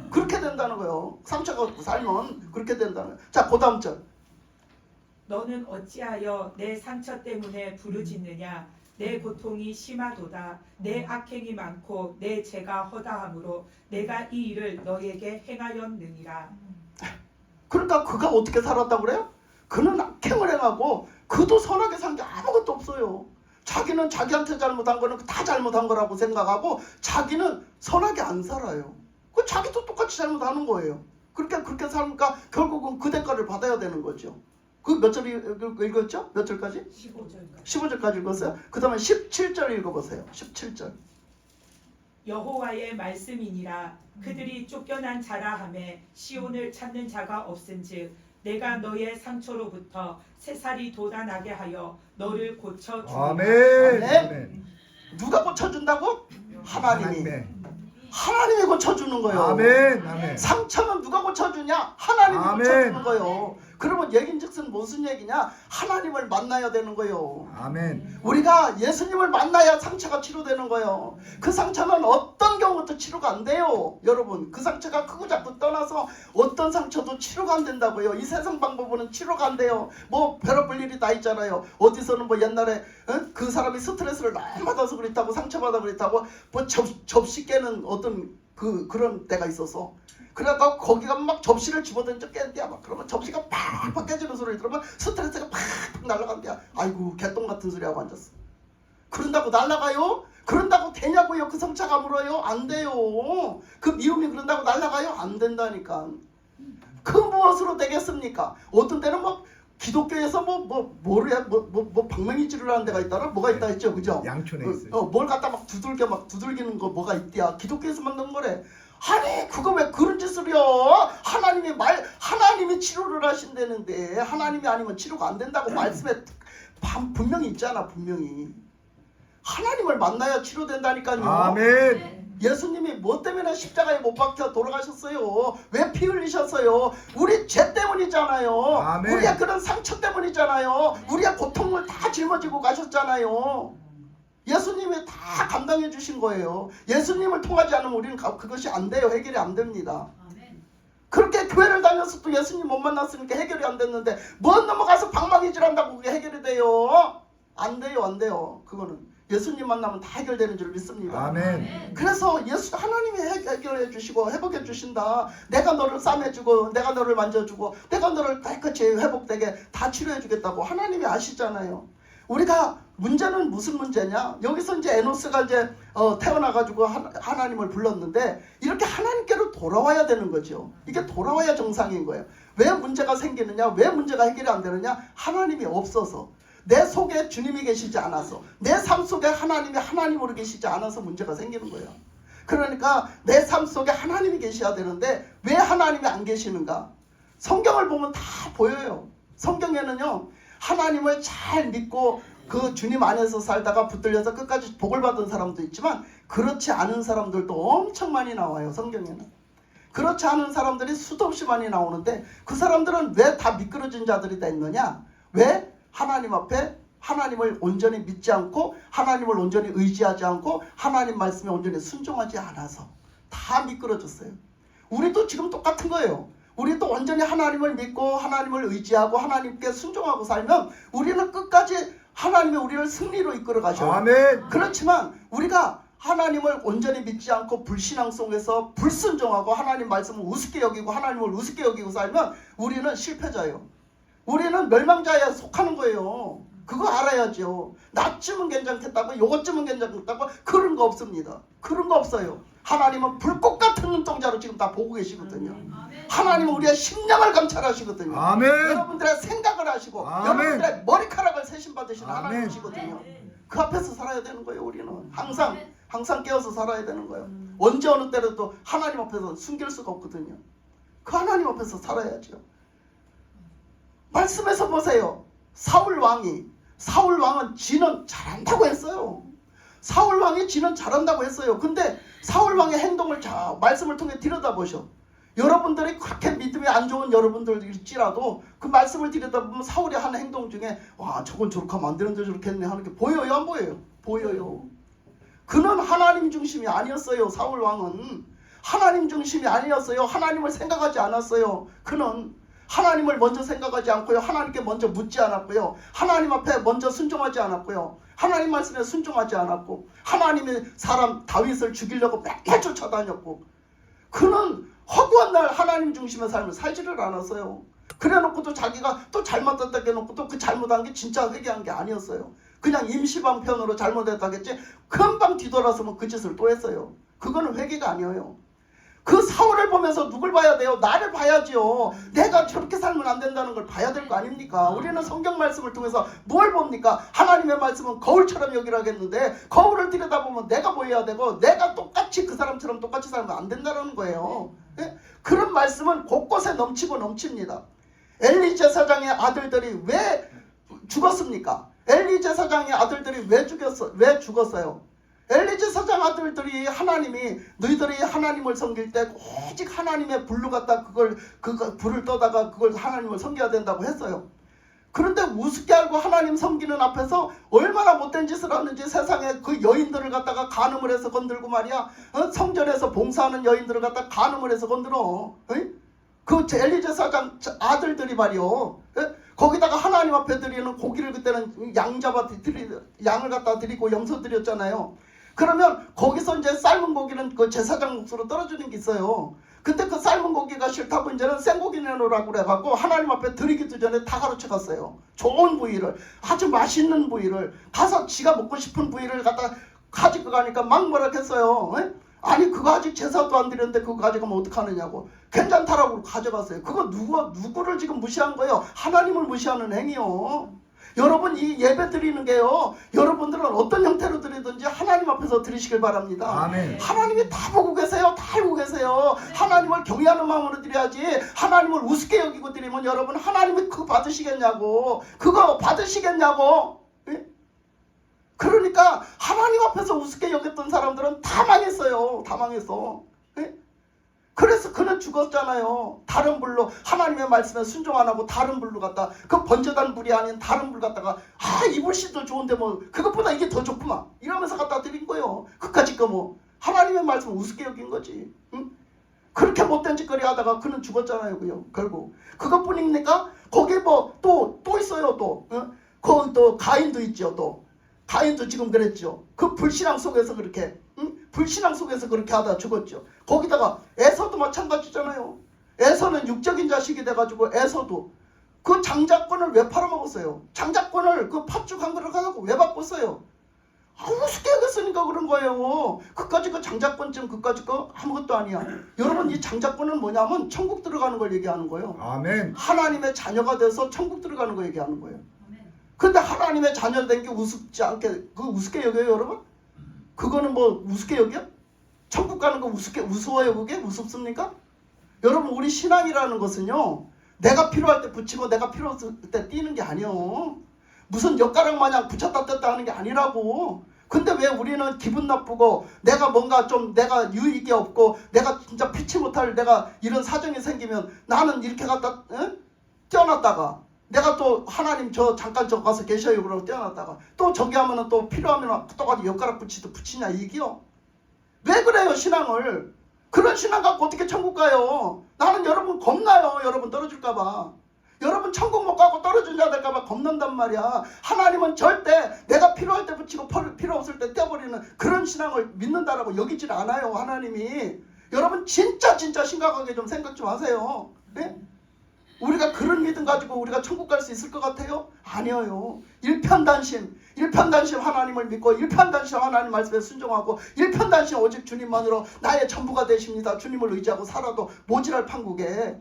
[SPEAKER 1] 그렇게 된다는 거예요. 상처가 없고 살면 그렇게 된다는 거예요. 자, 그 다음 절.
[SPEAKER 4] 너는 어찌하여 내 상처 때문에 부르짖느냐? 내 고통이 심하도다. 내 악행이 많고 내 죄가 허다함으로 내가 이 일을 너에게 행하였느니라.
[SPEAKER 1] 그러니까 그가 어떻게 살았다고 그래요? 그는 악행을 행하고 그도 선하게 산 게 아무것도 없어요. 자기는 자기한테 잘못한 거는 다 잘못한 거라고 생각하고 자기는 선하게 안 살아요. 그 자기도 똑같이 잘못하는 거예요. 그렇게 사니까 결국은 그 대가를 받아야 되는 거죠. 그 몇 절 읽었죠? 몇 절까지?
[SPEAKER 4] 15절까지.
[SPEAKER 1] 15절까지 읽었어요. 그 다음에 17절 읽어보세요. 17절.
[SPEAKER 4] 여호와의 말씀이니라. 그들이 쫓겨난 자라 하매 시온을 찾는 자가 없은즉 내가 너의 상처로부터 새살이 돋아나게 하여 너를 고쳐주리라.
[SPEAKER 2] 아멘.
[SPEAKER 1] 아멘. 누가 고쳐준다고? 하나님이 고쳐주는 거예요.
[SPEAKER 2] 아멘. 아멘.
[SPEAKER 1] 상처는 누가 고쳐주냐? 하나님이
[SPEAKER 2] 아멘.
[SPEAKER 1] 고쳐주는 거예요. 그러면 얘긴즉슨 무슨 얘기냐? 하나님을 만나야 되는 거예요.
[SPEAKER 2] 아멘.
[SPEAKER 1] 우리가 예수님을 만나야 상처가 치료되는 거예요. 그 상처는 어떤 경우도 치료가 안 돼요. 여러분, 그 상처가 크고 작고 떠나서 어떤 상처도 치료가 안 된다고요. 이 세상 방법으로는 치료가 안 돼요. 뭐 별의별 일이 다 있잖아요. 어디서는 뭐 옛날에 그 사람이 스트레스를 너무 받아서 그랬다고, 상처받아 그랬다고 뭐 접시 깨는 어떤 그런 때가 있어서, 그래갖고 거기가 막 접시를 집어던져 깬대야. 막 그러면 접시가 팍팍 깨지는 소리를 들으면 스트레스가 팍팍 날아간대야. 아이고, 개똥 같은 소리 하고 앉았어. 그런다고 날아가요? 그런다고 되냐고요? 그 성차가 물어요? 안 돼요. 그 미움이 그런다고 날아가요? 안 된다니까. 그 무엇으로 되겠습니까? 어떤 때는 뭐 기독교에서 뭐 방맹이질을 하는 데가 있다나 뭐가 있다 했죠, 그죠?
[SPEAKER 2] 양촌에 있어요.
[SPEAKER 1] 뭘 갖다 막 두들기는 거 뭐가 있대야. 기독교에서 만든 거래. 아니, 그거 왜 그런 짓을 해요? 하나님이 치료를 하신다는데 하나님이 아니면 치료가 안 된다고 말씀에 분명히 있잖아. 분명히 하나님을 만나야 치료된다니까요.
[SPEAKER 2] 아멘.
[SPEAKER 1] 예수님이 뭐 때문에 십자가에 못 박혀 돌아가셨어요? 왜 피 흘리셨어요? 우리 죄 때문이잖아요.
[SPEAKER 2] 아멘.
[SPEAKER 1] 우리의 그런 상처 때문이잖아요. 우리의 고통을 다 짊어지고 가셨잖아요. 예수님이 다 감당해 주신 거예요. 예수님을 통하지 않으면 우리는 그것이 안 돼요. 해결이 안 됩니다. 그렇게 교회를 다녀서 또 예수님 못 만났으니까 해결이 안 됐는데 뭐 넘어가서 방망이질한다고 그게 해결이 돼요? 안 돼요, 안 돼요. 그거는 예수님 만나면 다 해결되는 줄 믿습니다.
[SPEAKER 2] 아멘.
[SPEAKER 1] 그래서 하나님이 해결해 주시고 회복해 주신다. 내가 너를 싸매주고 내가 너를 만져주고 내가 너를 깨끗이 회복되게 다 치료해 주겠다고 하나님이 아시잖아요. 우리가 문제는 무슨 문제냐? 여기서 이제 에노스가 이제 태어나가지고 하나님을 불렀는데 이렇게 하나님께로 돌아와야 되는 거죠. 이게 돌아와야 정상인 거예요. 왜 문제가 생기느냐? 왜 문제가 해결이 안 되느냐? 하나님이 없어서. 내 속에 주님이 계시지 않아서, 내 삶 속에 하나님이 하나님으로 계시지 않아서 문제가 생기는 거예요. 그러니까 내 삶 속에 하나님이 계셔야 되는데 왜 하나님이 안 계시는가? 성경을 보면 다 보여요. 성경에는요, 하나님을 잘 믿고 그 주님 안에서 살다가 붙들려서 끝까지 복을 받은 사람도 있지만 그렇지 않은 사람들도 엄청 많이 나와요. 성경에는. 그렇지 않은 사람들이 수도 없이 많이 나오는데 그 사람들은 왜 다 미끄러진 자들이 다 있느냐? 왜? 하나님 앞에 하나님을 온전히 믿지 않고 하나님을 온전히 의지하지 않고 하나님 말씀에 온전히 순종하지 않아서 다 미끄러졌어요. 우리도 지금 똑같은 거예요. 우리도 온전히 하나님을 믿고 하나님을 의지하고 하나님께 순종하고 살면 우리는 끝까지 하나님이 우리를 승리로 이끌어 가셔요.
[SPEAKER 2] 아멘.
[SPEAKER 1] 그렇지만 우리가 하나님을 온전히 믿지 않고 불신앙 속에서 불순종하고 하나님 말씀을 우습게 여기고 하나님을 우습게 여기고 살면 우리는 실패자예요. 우리는 멸망자에 속하는 거예요. 그거 알아야죠. 나쯤은 괜찮겠다고 요것쯤은 괜찮겠다고 그런 거 없습니다. 그런 거 없어요. 하나님은 불꽃 같은 눈동자로 지금 다 보고 계시거든요. 하나님은 우리의 심령을 감찰하시거든요.
[SPEAKER 2] 아멘.
[SPEAKER 1] 여러분들의 생각을 하시고
[SPEAKER 2] 아멘.
[SPEAKER 1] 여러분들의 머리카락을 세심받으시는
[SPEAKER 2] 아멘.
[SPEAKER 1] 하나님이시거든요. 그 앞에서 살아야 되는 거예요. 우리는 항상 깨어서 살아야 되는 거예요. 언제 어느 때라도 하나님 앞에서 숨길 수가 없거든요. 그 하나님 앞에서 살아야죠. 말씀에서 보세요. 사울 왕은 지는 잘한다고 했어요. 사울 왕이 지는 잘한다고 했어요. 근데 사울 왕의 행동을 말씀을 통해 들여다보셔. 여러분들이 그렇게 믿음이 안 좋은 여러분들일지라도 그 말씀을 들여다보면 사울이 하는 행동 중에 와 저건 저렇게 하면 안 되는데 저렇게 했네 하는 게 보여요 안 보여요? 보여요. 그는 하나님 중심이 아니었어요. 사울 왕은 하나님 중심이 아니었어요. 하나님을 생각하지 않았어요. 그는 하나님을 먼저 생각하지 않고요. 하나님께 먼저 묻지 않았고요. 하나님 앞에 먼저 순종하지 않았고요. 하나님 말씀에 순종하지 않았고 하나님의 사람 다윗을 죽이려고 맨날 쫓아다녔고 그는 허구한 날 하나님 중심의 삶을 살지를 않았어요. 그래놓고 또 자기가 또 잘못했다고 해놓고 또 그 잘못한 게 진짜 회개한 게 아니었어요. 그냥 임시방편으로 잘못했다겠지 금방 뒤돌아서면 그 짓을 또 했어요. 그거는 회개가 아니에요. 그 사울을 보면서 누굴 봐야 돼요? 나를 봐야지요. 내가 저렇게 살면 안 된다는 걸 봐야 될 거 아닙니까? 우리는 성경 말씀을 통해서 뭘 봅니까? 하나님의 말씀은 거울처럼 여기라겠는데 거울을 들여다보면 내가 보여야 되고 내가 똑같이 그 사람처럼 똑같이 살면 안 된다는 거예요. 예? 그런 말씀은 곳곳에 넘치고 넘칩니다. 엘리 제사장의 아들들이 왜 죽었습니까? 엘리 제사장의 아들들이 왜 죽었어요? 엘리 제사장 아들들이 하나님이 너희들이 하나님을 섬길 때 오직 하나님의 불로 갖다 그걸 불을 떠다가 그걸 하나님을 섬겨야 된다고 했어요. 그런데 우습게 알고 하나님 섬기는 앞에서 얼마나 못된 짓을 하는지 세상에 그 여인들을 갖다가 간음을 해서 건들고 말이야. 성전에서 봉사하는 여인들을 갖다가 간음을 해서 건들어. 그 엘리 제사장 아들들이 말이요. 거기다가 하나님 앞에 드리는 고기를 그때는 양을 갖다 드리고 염소 드렸잖아요. 그러면 거기서 이제 삶은 고기는 그 제사장 몫으로 떨어지는 게 있어요. 근데 그 삶은 고기가 싫다고 이제는 생고기 내놓으라고 그래갖고 하나님 앞에 드리기도 전에 다 가르쳐 갔어요. 좋은 부위를, 아주 맛있는 부위를, 가서 지가 먹고 싶은 부위를 갖다 가지고 가니까 막 뭐라 했어요. 아니 그거 아직 제사도 안 드렸는데 그거 가져가면 어떡하느냐고. 괜찮다라고 가져갔어요. 그거 누구를 지금 무시한 거예요? 하나님을 무시하는 행위요. 여러분 이 예배 드리는 게요. 여러분들은 어떤 형태로 드리든지 하나님 앞에서 드리시길 바랍니다.
[SPEAKER 2] 아멘.
[SPEAKER 1] 하나님이 다 보고 계세요. 다 알고 계세요. 하나님을 경외하는 마음으로 드려야지 하나님을 우습게 여기고 드리면 여러분 하나님이 그거 받으시겠냐고. 그거 받으시겠냐고. 예? 그러니까 하나님 앞에서 우습게 여겼던 사람들은 다 망했어요. 다 망했어. 예? 그래서 그는 죽었잖아요. 다른 불로 하나님의 말씀에 순종 안 하고 다른 불로 갔다 그 번제단 불이 아닌 다른 불 갔다가 이 불씨도 좋은데 뭐 그것보다 이게 더 좋구만 이러면서 갖다 드린 거예요. 그까짓 거 뭐 하나님의 말씀을 우습게 여긴 거지. 응? 그렇게 못된 짓거리 하다가 그는 죽었잖아요. 결국 그것뿐입니까? 거기에 뭐 또 있어요. 또 거기 또 가인도 있죠. 또 가인도 지금 그랬죠. 그 불신앙 속에서 그렇게 불신앙 속에서 그렇게 하다 죽었죠. 거기다가 에서도 마찬가지잖아요. 에서는 육적인 자식이 돼가지고 에서도 그 장자권을 왜 팔아먹었어요? 장자권을 그 팥죽 한 그릇 가지고 왜 바꿨어요? 우습게 여겼으니까 그런 거예요. 그까짓 거 장자권쯤 그까짓 거 아무것도 아니야. 여러분 이 장자권은 뭐냐면 천국 들어가는 걸 얘기하는 거예요.
[SPEAKER 2] 아멘.
[SPEAKER 1] 하나님의 자녀가 돼서 천국 들어가는 거 얘기하는 거예요. 근데 하나님의 자녀 된 게 우습지 않게 우습게 여겨요 여러분? 그거는 뭐 우습게 여겨? 천국 가는 거 우스워요 그게? 우습습니까? 여러분 우리 신앙이라는 것은요 내가 필요할 때 붙이고 내가 필요 없을 때 띄는 게 아니에요. 무슨 엿가락 마냥 붙였다 뗐다 하는 게 아니라고. 근데 왜 우리는 기분 나쁘고 내가 뭔가 좀 내가 유익이 없고 내가 진짜 피치 못할 내가 이런 사정이 생기면 나는 이렇게 갖다 떼어놨다가 내가 또 하나님 저 잠깐 저 가서 계셔요 그러고 떼어놨다가 또 저기 하면은 또 필요하면 똑같이 엿가락 붙이냐 이기요? 왜 그래요 신앙을? 그런 신앙 갖고 어떻게 천국 가요? 나는 여러분 겁나요. 여러분 떨어질까봐. 여러분 천국 못 가고 떨어진 자 될까봐 겁난단 말이야. 하나님은 절대 내가 필요할 때 붙이고 필요 없을 때 떼어버리는 그런 신앙을 믿는다라고 여기질 않아요. 하나님이. 여러분 진짜 심각하게 좀 생각 좀 하세요. 네? 우리가 그런 믿음 가지고 우리가 천국 갈 수 있을 것 같아요? 아니에요. 일편단심 하나님을 믿고 일편단심 하나님 말씀에 순종하고 일편단심 오직 주님만으로 나의 전부가 되십니다. 주님을 의지하고 살아도 모질할 판국에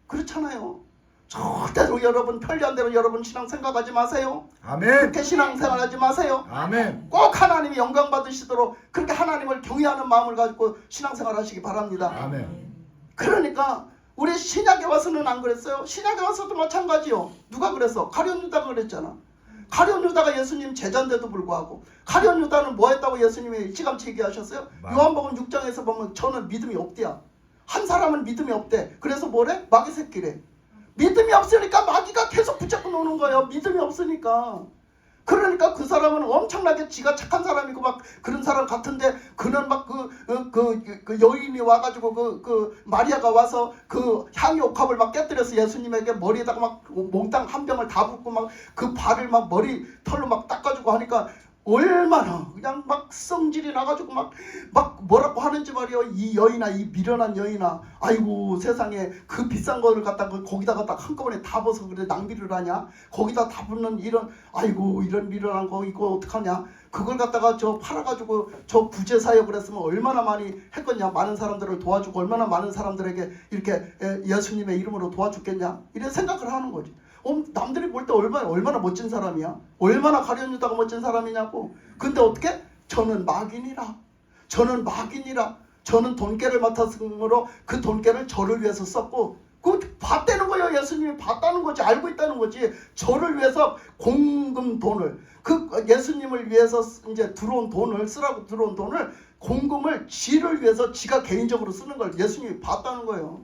[SPEAKER 1] 그렇잖아요. 절대로 여러분 편리한 대로 여러분 신앙 생각하지 마세요.
[SPEAKER 2] 아멘.
[SPEAKER 1] 그렇게 신앙생활하지 마세요.
[SPEAKER 2] 아멘.
[SPEAKER 1] 꼭 하나님이 영광 받으시도록 그렇게 하나님을 경외하는 마음을 가지고 신앙생활하시기 바랍니다.
[SPEAKER 2] 아멘.
[SPEAKER 1] 그러니까 우리 신약에 와서는 안 그랬어요? 신약에 와서도 마찬가지요. 누가 그랬어? 가룟 유다가 그랬잖아. 가룟 유다가 예수님 제자인데도 불구하고 가룟 유다는 뭐 했다고 예수님이 일찌감치 얘기하셨어요? 요한복음 6장에서 보면 저는 믿음이 없대야. 한 사람은 믿음이 없대. 그래서 뭐래? 마귀 새끼래. 믿음이 없으니까 마귀가 계속 붙잡고 노는 거예요. 믿음이 없으니까. 그러니까 그 사람은 엄청나게 지가 착한 사람이고 막 그런 사람 같은데 그는 막 그 여인이 와가지고 그 마리아가 와서 그 향유 옥합을 막 깨뜨려서 예수님에게 머리에다가 막 몽땅 한 병을 다 붓고 막 그 발을 막 머리 털로 막 닦아주고 하니까 얼마나 그냥 막 성질이 나가지고 막 뭐라고 하는지 말이요. 이 여인아 이 미련한 여인아 아이고 세상에 그 비싼 거를 갖다가 거기다 갖다 한꺼번에 다 벗어 그래 낭비를 하냐 거기다 다 붓는 이런 아이고 이런 미련한 거 이거 어떡하냐 그걸 갖다가 저 팔아가지고 저 구제 사역을 했으면 얼마나 많이 했겠냐 많은 사람들을 도와주고 얼마나 많은 사람들에게 이렇게 예수님의 이름으로 도와줬겠냐 이런 생각을 하는 거지. 남들이 볼 때 얼마나 멋진 사람이야. 얼마나 가룟 유다가 멋진 사람이냐고. 근데 어떻게? 저는 마귀니라. 저는 돈깨를 맡았으므로 그 돈깨를 저를 위해서 썼고 그거 봤다는 거예요. 예수님이 봤다는 거지. 알고 있다는 거지. 저를 위해서 공금 돈을 그 예수님을 위해서 이제 쓰라고 들어온 돈을 공금을 지를 위해서 지가 개인적으로 쓰는 걸 예수님이 봤다는 거예요.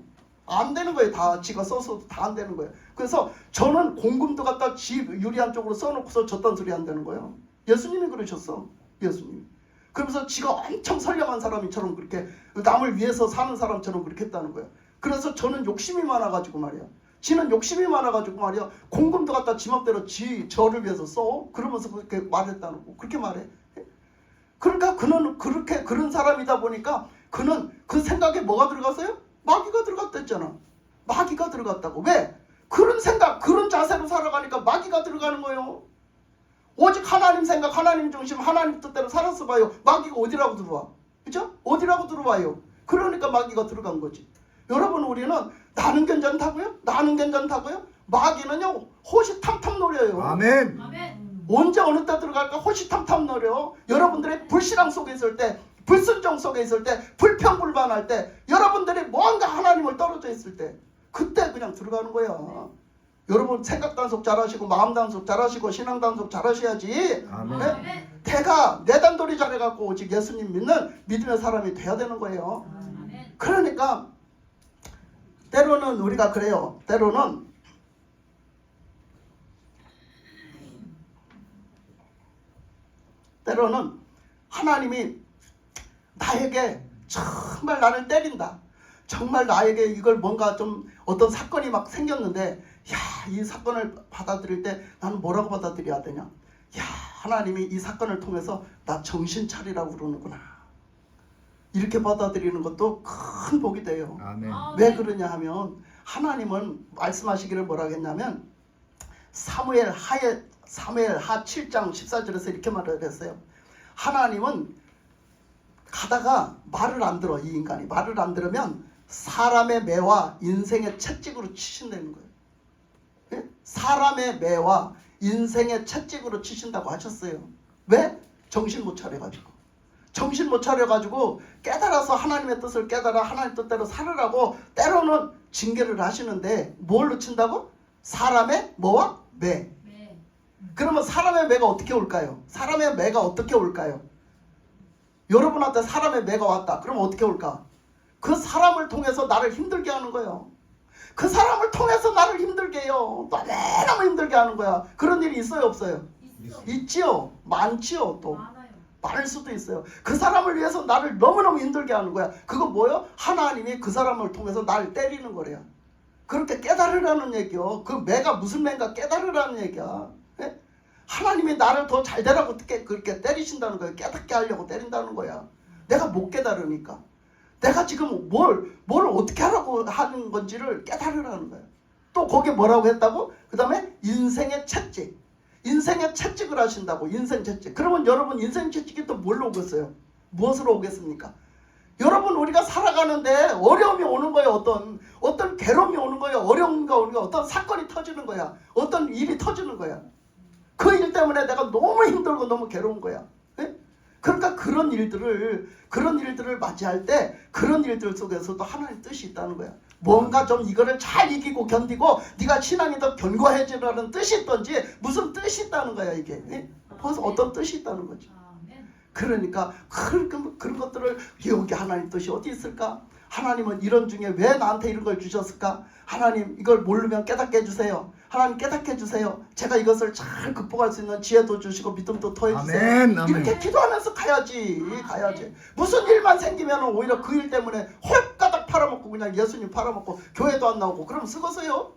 [SPEAKER 1] 안 되는 거예요. 다 지가 써서도 다 안 되는 거예요. 그래서 저는 공금도 갖다 지 유리한 쪽으로 써놓고서 졌단 소리 안 되는 거예요. 예수님이 그러셨어. 예수님이. 그러면서 지가 엄청 선량한 사람처럼 그렇게 남을 위해서 사는 사람처럼 그렇게 했다는 거예요. 그래서 저는 욕심이 많아가지고 말이야. 지는 욕심이 많아가지고 말이야. 공금도 갖다 지 맘대로 저를 위해서 써. 그러면서 그렇게 말했다는 거. 그렇게 말해. 그러니까 그는 그렇게 그런 사람이다 보니까 그는 그 생각에 뭐가 들어갔어요? 마귀가 들어갔댔잖아. 마귀가 들어갔다고. 왜? 그런 생각, 그런 자세로 살아가니까 마귀가 들어가는 거예요. 오직 하나님 생각, 하나님 중심, 하나님 뜻대로 살았어 봐요. 마귀가 어디라고 들어와? 그죠? 어디라고 들어와요? 그러니까 마귀가 들어간 거지. 여러분 우리는 나는 괜찮다고요? 마귀는요 호시탐탐 노려요.
[SPEAKER 2] 아멘.
[SPEAKER 1] 언제 어느 때 들어갈까 호시탐탐 노려. 여러분들의 불신앙 속에 있을 때 불순종 속에 있을 때 불평불만할 때 여러분들이 뭔가 하나님을 떨어져 있을 때 그때 그냥 들어가는 거야. 여러분 생각 단속 잘하시고 마음 단속 잘하시고 신앙 단속 잘하셔야지.
[SPEAKER 2] 아멘.
[SPEAKER 1] 네? 대가 내단돌이 잘해갖고 오직 예수님 믿는 믿음의 사람이 돼야 되는 거예요. 그러니까 때로는 우리가 그래요. 때로는 하나님이 나에게 정말 나를 때린다. 정말 나에게 이걸 뭔가 좀 어떤 사건이 막 생겼는데, 야, 이 사건을 받아들일 때 나는 뭐라고 받아들여야 되냐? 야, 하나님이 이 사건을 통해서 나 정신 차리라고 그러는구나. 이렇게 받아들이는 것도 큰 복이 돼요.
[SPEAKER 2] 아멘.
[SPEAKER 1] 왜 그러냐 하면 하나님은 말씀하시기를 뭐라고 했냐면 사무엘 하 7장 14절에서 이렇게 말을 했어요. 하나님은 가다가 말을 안 들어. 이 인간이 말을 안 들으면 사람의 매와 인생의 채찍으로 치신다는 거예요. 예? 사람의 매와 인생의 채찍으로 치신다고 하셨어요. 왜? 정신 못 차려가지고. 정신 못 차려가지고 깨달아서 하나님의 뜻을 깨달아 하나님 뜻대로 살으라고 때로는 징계를 하시는데 뭘로 친다고? 사람의 뭐와? 매. 그러면 사람의 매가 어떻게 올까요? 사람의 매가 어떻게 올까요? 여러분한테 사람의 매가 왔다. 그럼 어떻게 올까? 그 사람을 통해서 나를 힘들게 하는 거예요. 그 사람을 통해서 나를 힘들게 해요. 너무너무 힘들게 하는 거야. 그런 일이 있어요, 없어요? 있지요. 많지요. 또 많을 수도 있어요. 그 사람을 위해서 나를 너무너무 힘들게 하는 거야. 그거 뭐예요? 하나님이 그 사람을 통해서 나를 때리는 거래요. 그렇게 깨달으라는 얘기요. 그 매가 무슨 매인가 깨달으라는 얘기야. 예? 하나님이 나를 더 잘 되라고 그렇게 때리신다는 거예요. 깨닫게 하려고 때린다는 거야. 내가 못 깨달으니까. 내가 지금 뭘 어떻게 하라고 하는 건지를 깨달으라는 거예요. 또 거기에 뭐라고 했다고? 그 다음에 인생의 채찍. 인생의 채찍을 하신다고. 인생 채찍. 그러면 여러분 인생 채찍이 또 뭘로 오겠어요? 무엇으로 오겠습니까? 여러분 우리가 살아가는데 어려움이 오는 거예요. 어떤 괴로움이 오는 거예요. 어려움과 오는 거예요. 어떤 사건이 터지는 거야. 어떤 일이 터지는 거야. 그 일 때문에 내가 너무 힘들고 너무 괴로운 거야. 예? 그러니까 그런 일들을 맞이할 때 그런 일들 속에서도 하나님의 뜻이 있다는 거야. 뭔가 좀 이거를 잘 이기고 견디고 네가 신앙이 더 견고해지라는 뜻이 있던지 무슨 뜻이 있다는 거야 이게. 예? 벌써 어떤 뜻이 있다는 거죠. 그러니까 그런 것들을 여기 하나님 뜻이 어디 있을까? 하나님은 이런 중에 왜 나한테 이런 걸 주셨을까? 하나님 이걸 모르면 깨닫게 해주세요. 하나님 깨닫게 해주세요. 제가 이것을 잘 극복할 수 있는 지혜도 주시고 믿음도 더해주세요.
[SPEAKER 2] 아멘, 아멘.
[SPEAKER 1] 이렇게 기도하면서 가야지. 무슨 일만 생기면 오히려 그 일 때문에 홀가닥 팔아먹고 그냥 예수님 팔아먹고 교회도 안 나오고 그러면 쓰겠어요?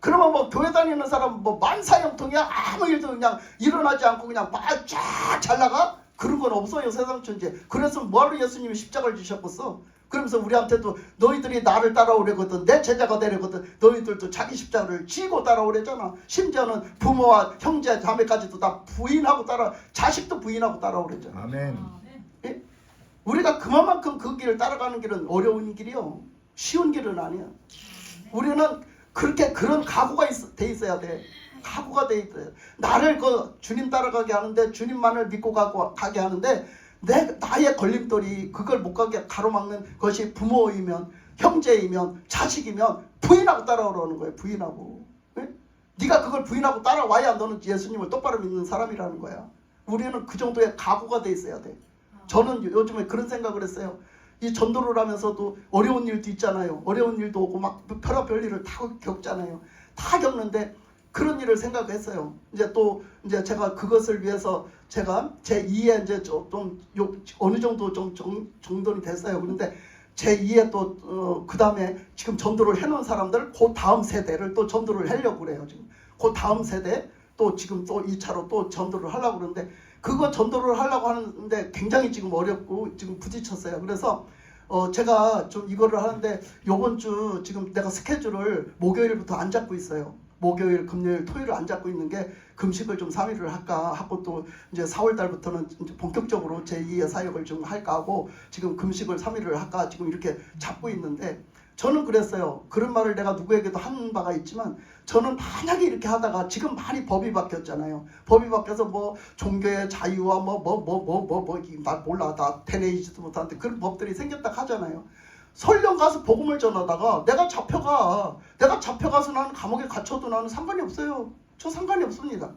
[SPEAKER 1] 그러면 뭐 교회 다니는 사람 뭐 만사형통이야. 아무 일도 그냥 일어나지 않고 그냥 바짝 잘 나가? 그런 건 없어요. 세상 천지에. 그래서 뭐하러 예수님이 십자가를 지셨겠어? 그러면서 우리한테도 너희들이 나를 따라오려거든 내 제자가 되려거든 너희들도 자기 십자가를 지고 따라오래잖아. 심지어는 부모와 형제 자매까지도 다 부인하고 자식도 부인하고 따라오래잖아.
[SPEAKER 2] 아멘.
[SPEAKER 1] 예? 우리가 그만큼 그 길을 따라가는 길은 어려운 길이요. 쉬운 길은 아니야. 우리는 그런 각오가 돼 있어야 돼. 각오가 돼 있어요. 나를 주님 따라가게 하는데 주님만을 믿고 가게 하는데 나의 걸림돌이 그걸 못 가게 가로막는 것이 부모이면 형제이면 자식이면 부인하고 따라오라는 거예요. 부인하고. 네? 네가 그걸 부인하고 따라와야 너는 예수님을 똑바로 믿는 사람이라는 거야. 우리는 그 정도의 각오가 돼 있어야 돼. 저는 요즘에 그런 생각을 했어요. 이 전도를 하면서도 어려운 일도 있잖아요. 어려운 일도 오고 막 별의별 일을 다 겪잖아요. 다 겪는데 그런 일을 생각했어요. 이제 제가 그것을 위해서 제가 제 2에 이제 좀 어느 정도 좀 정돈이 됐어요. 그런데 제 2에 또 그 다음에 지금 전도를 해놓은 사람들 그 다음 세대를 또 전도를 하려고 그래요. 지금 그 다음 세대 또 지금 또 2차로 또 전도를 하려고 그러는데 그거 전도를 하려고 하는데 굉장히 지금 어렵고 지금 부딪혔어요. 그래서 제가 좀 이거를 하는데 요번 주 지금 내가 스케줄을 목요일부터 안 잡고 있어요. 목요일, 금요일, 토요일을 안 잡고 있는 게 금식을 좀 3일을 할까 하고 또 이제 4월 달부터는 이제 본격적으로 제2의 사역을 좀 할까 하고 지금 금식을 3일을 할까 지금 이렇게 잡고 있는데 저는 그랬어요. 그런 말을 내가 누구에게도 한 바가 있지만 저는 만약에 이렇게 하다가 지금 많이 법이 바뀌었잖아요. 법이 바뀌어서 뭐 종교의 자유와 나 몰라 나 되뇌이지도 못하는데 그런 법들이 생겼다 하잖아요. 설령 가서 복음을 전하다가 내가 잡혀가서 나는 감옥에 갇혀도 나는 상관이 없어요. 저 상관이 없습니다.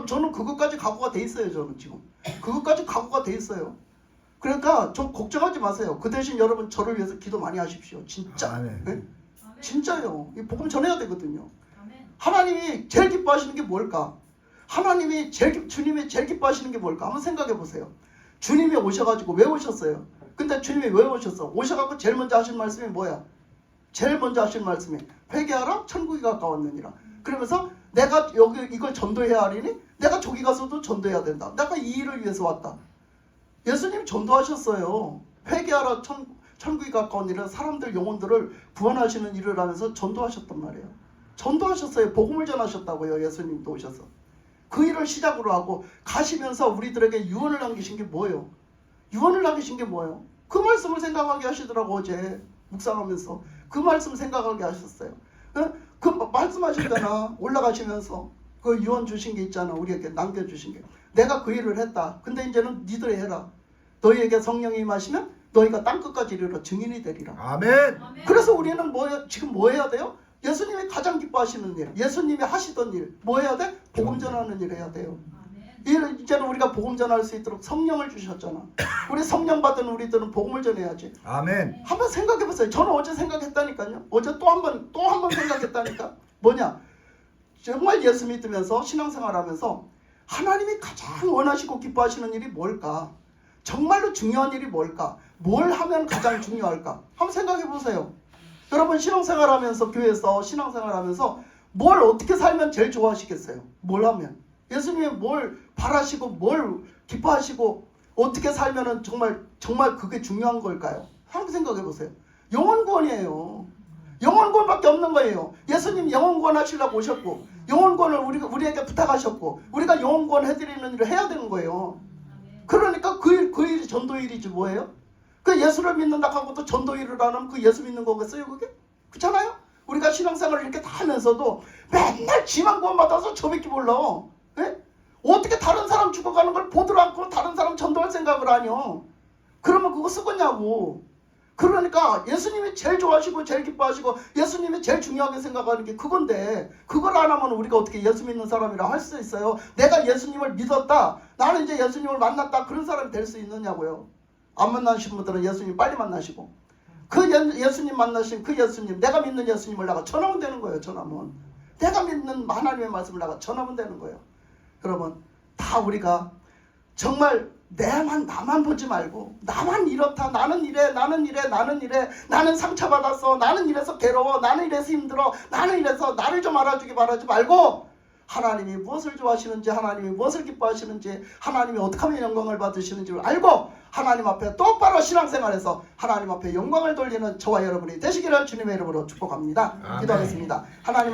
[SPEAKER 1] 저는 그것까지 각오가 돼 있어요. 저는 지금 그것까지 각오가 돼 있어요. 그러니까 좀 걱정하지 마세요. 그 대신 여러분 저를 위해서 기도 많이 하십시오. 진짜.
[SPEAKER 2] 아멘.
[SPEAKER 1] 네? 진짜요. 이 복음 전해야 되거든요.
[SPEAKER 3] 아멘.
[SPEAKER 1] 하나님이 제일 기뻐하시는 게 뭘까? 주님이 제일 기뻐하시는 게 뭘까? 한번 생각해 보세요. 주님이 오셔가지고 왜 오셨어요? 근데 주님이 왜 오셨어? 오셔가지고 제일 먼저 하신 말씀이 뭐야? 제일 먼저 하신 말씀이 회개하라 천국이 가까웠느니라. 그러면서 내가 여기 이걸 전도해야 하리니 내가 저기 가서도 전도해야 된다. 내가 이 일을 위해서 왔다. 예수님 전도하셨어요. 회개하라 천국이 가까우니라. 사람들 영혼들을 구원하시는 일을 하면서 전도하셨단 말이에요. 전도하셨어요. 복음을 전하셨다고요. 예수님도 오셔서 그 일을 시작으로 하고 가시면서 우리들에게 유언을 남기신 게 뭐예요? 유언을 남기신 게 뭐예요? 그 말씀을 생각하게 하시더라고. 어제 묵상하면서 그 말씀 생각하게 하셨어요. 그 말씀하시잖아. 올라가시면서 그 유언 주신 게 있잖아. 우리에게 남겨주신 게. 내가 그 일을 했다. 근데 이제는 니들이 해라. 너희에게 성령이 임하시면 너희가 땅끝까지 이르러 증인이 되리라.
[SPEAKER 2] 아멘.
[SPEAKER 3] 아멘.
[SPEAKER 1] 그래서 우리는 지금 뭐 해야 돼요? 예수님이 가장 기뻐하시는 일, 예수님이 하시던 일, 뭐 해야 돼? 복음 전하는 일 해야 돼요.
[SPEAKER 3] 아멘.
[SPEAKER 1] 이제는 우리가 복음 전할 수 있도록 성령을 주셨잖아. 우리 성령 받은 우리들은 복음을 전해야지.
[SPEAKER 2] 아멘.
[SPEAKER 1] 한번 생각해 보세요. 저는 어제 생각했다니까요. 어제 또 한 번 생각했다니까. 뭐냐? 정말 예수 믿으면서 신앙생활하면서 하나님이 가장 원하시고 기뻐하시는 일이 뭘까? 정말로 중요한 일이 뭘까? 뭘 하면 가장 중요할까? 한번 생각해 보세요. 여러분 신앙생활하면서 교회에서 신앙생활하면서 뭘 어떻게 살면 제일 좋아하시겠어요? 뭘 하면? 예수님이 뭘 바라시고 뭘 기뻐하시고 어떻게 살면은 정말 그게 중요한 걸까요? 한번 생각해 보세요. 영혼 구원이에요. 영혼 구원밖에 없는 거예요. 예수님 영혼 구원 하시려고 오셨고 영혼 구원을 우리에게 부탁하셨고 우리가 영혼 구원 해드리는 일을 해야 되는 거예요. 그러니까 그 일이 전도일이지 뭐예요? 그 예수를 믿는다 하고 또 전도일을 안 하면 그 예수 믿는 거겠어요 그게? 그렇잖아요? 우리가 신앙생활을 이렇게 다 하면서도 맨날 지만 구원받아서 저 밖에 몰라. 예? 어떻게 다른 사람 죽어가는 걸 보들 않고 다른 사람 전도할 생각을 하냐? 그러면 그거 쓰겠냐고. 그러니까 예수님이 제일 좋아하시고 제일 기뻐하시고 예수님이 제일 중요하게 생각하는 게 그건데 그걸 안 하면 우리가 어떻게 예수 믿는 사람이라 할 수 있어요? 내가 예수님을 믿었다. 나는 이제 예수님을 만났다. 그런 사람이 될 수 있느냐고요. 안 만나신 분들은 예수님 빨리 만나시고 그 예수님 만나신 그 예수님 내가 믿는 예수님을 내가 전하면 되는 거예요. 전하면 내가 믿는 하나님의 말씀을 내가 전하면 되는 거예요. 여러분 다 우리가 정말 나만 보지 말고 나만 이렇다 나는 이래 나는 상처받았어 나는 이래서 괴로워 나는 이래서 힘들어 나는 이래서 나를 좀 알아주기 바라지 말고 하나님이 무엇을 좋아하시는지 하나님이 무엇을 기뻐하시는지 하나님이 어떻게 하면 영광을 받으시는지 알고 하나님 앞에 똑바로 신앙생활에서 하나님 앞에 영광을 돌리는 저와 여러분이 되시기를 주님의 이름으로 축복합니다.
[SPEAKER 2] 아멘.
[SPEAKER 1] 기도하겠습니다. 하나님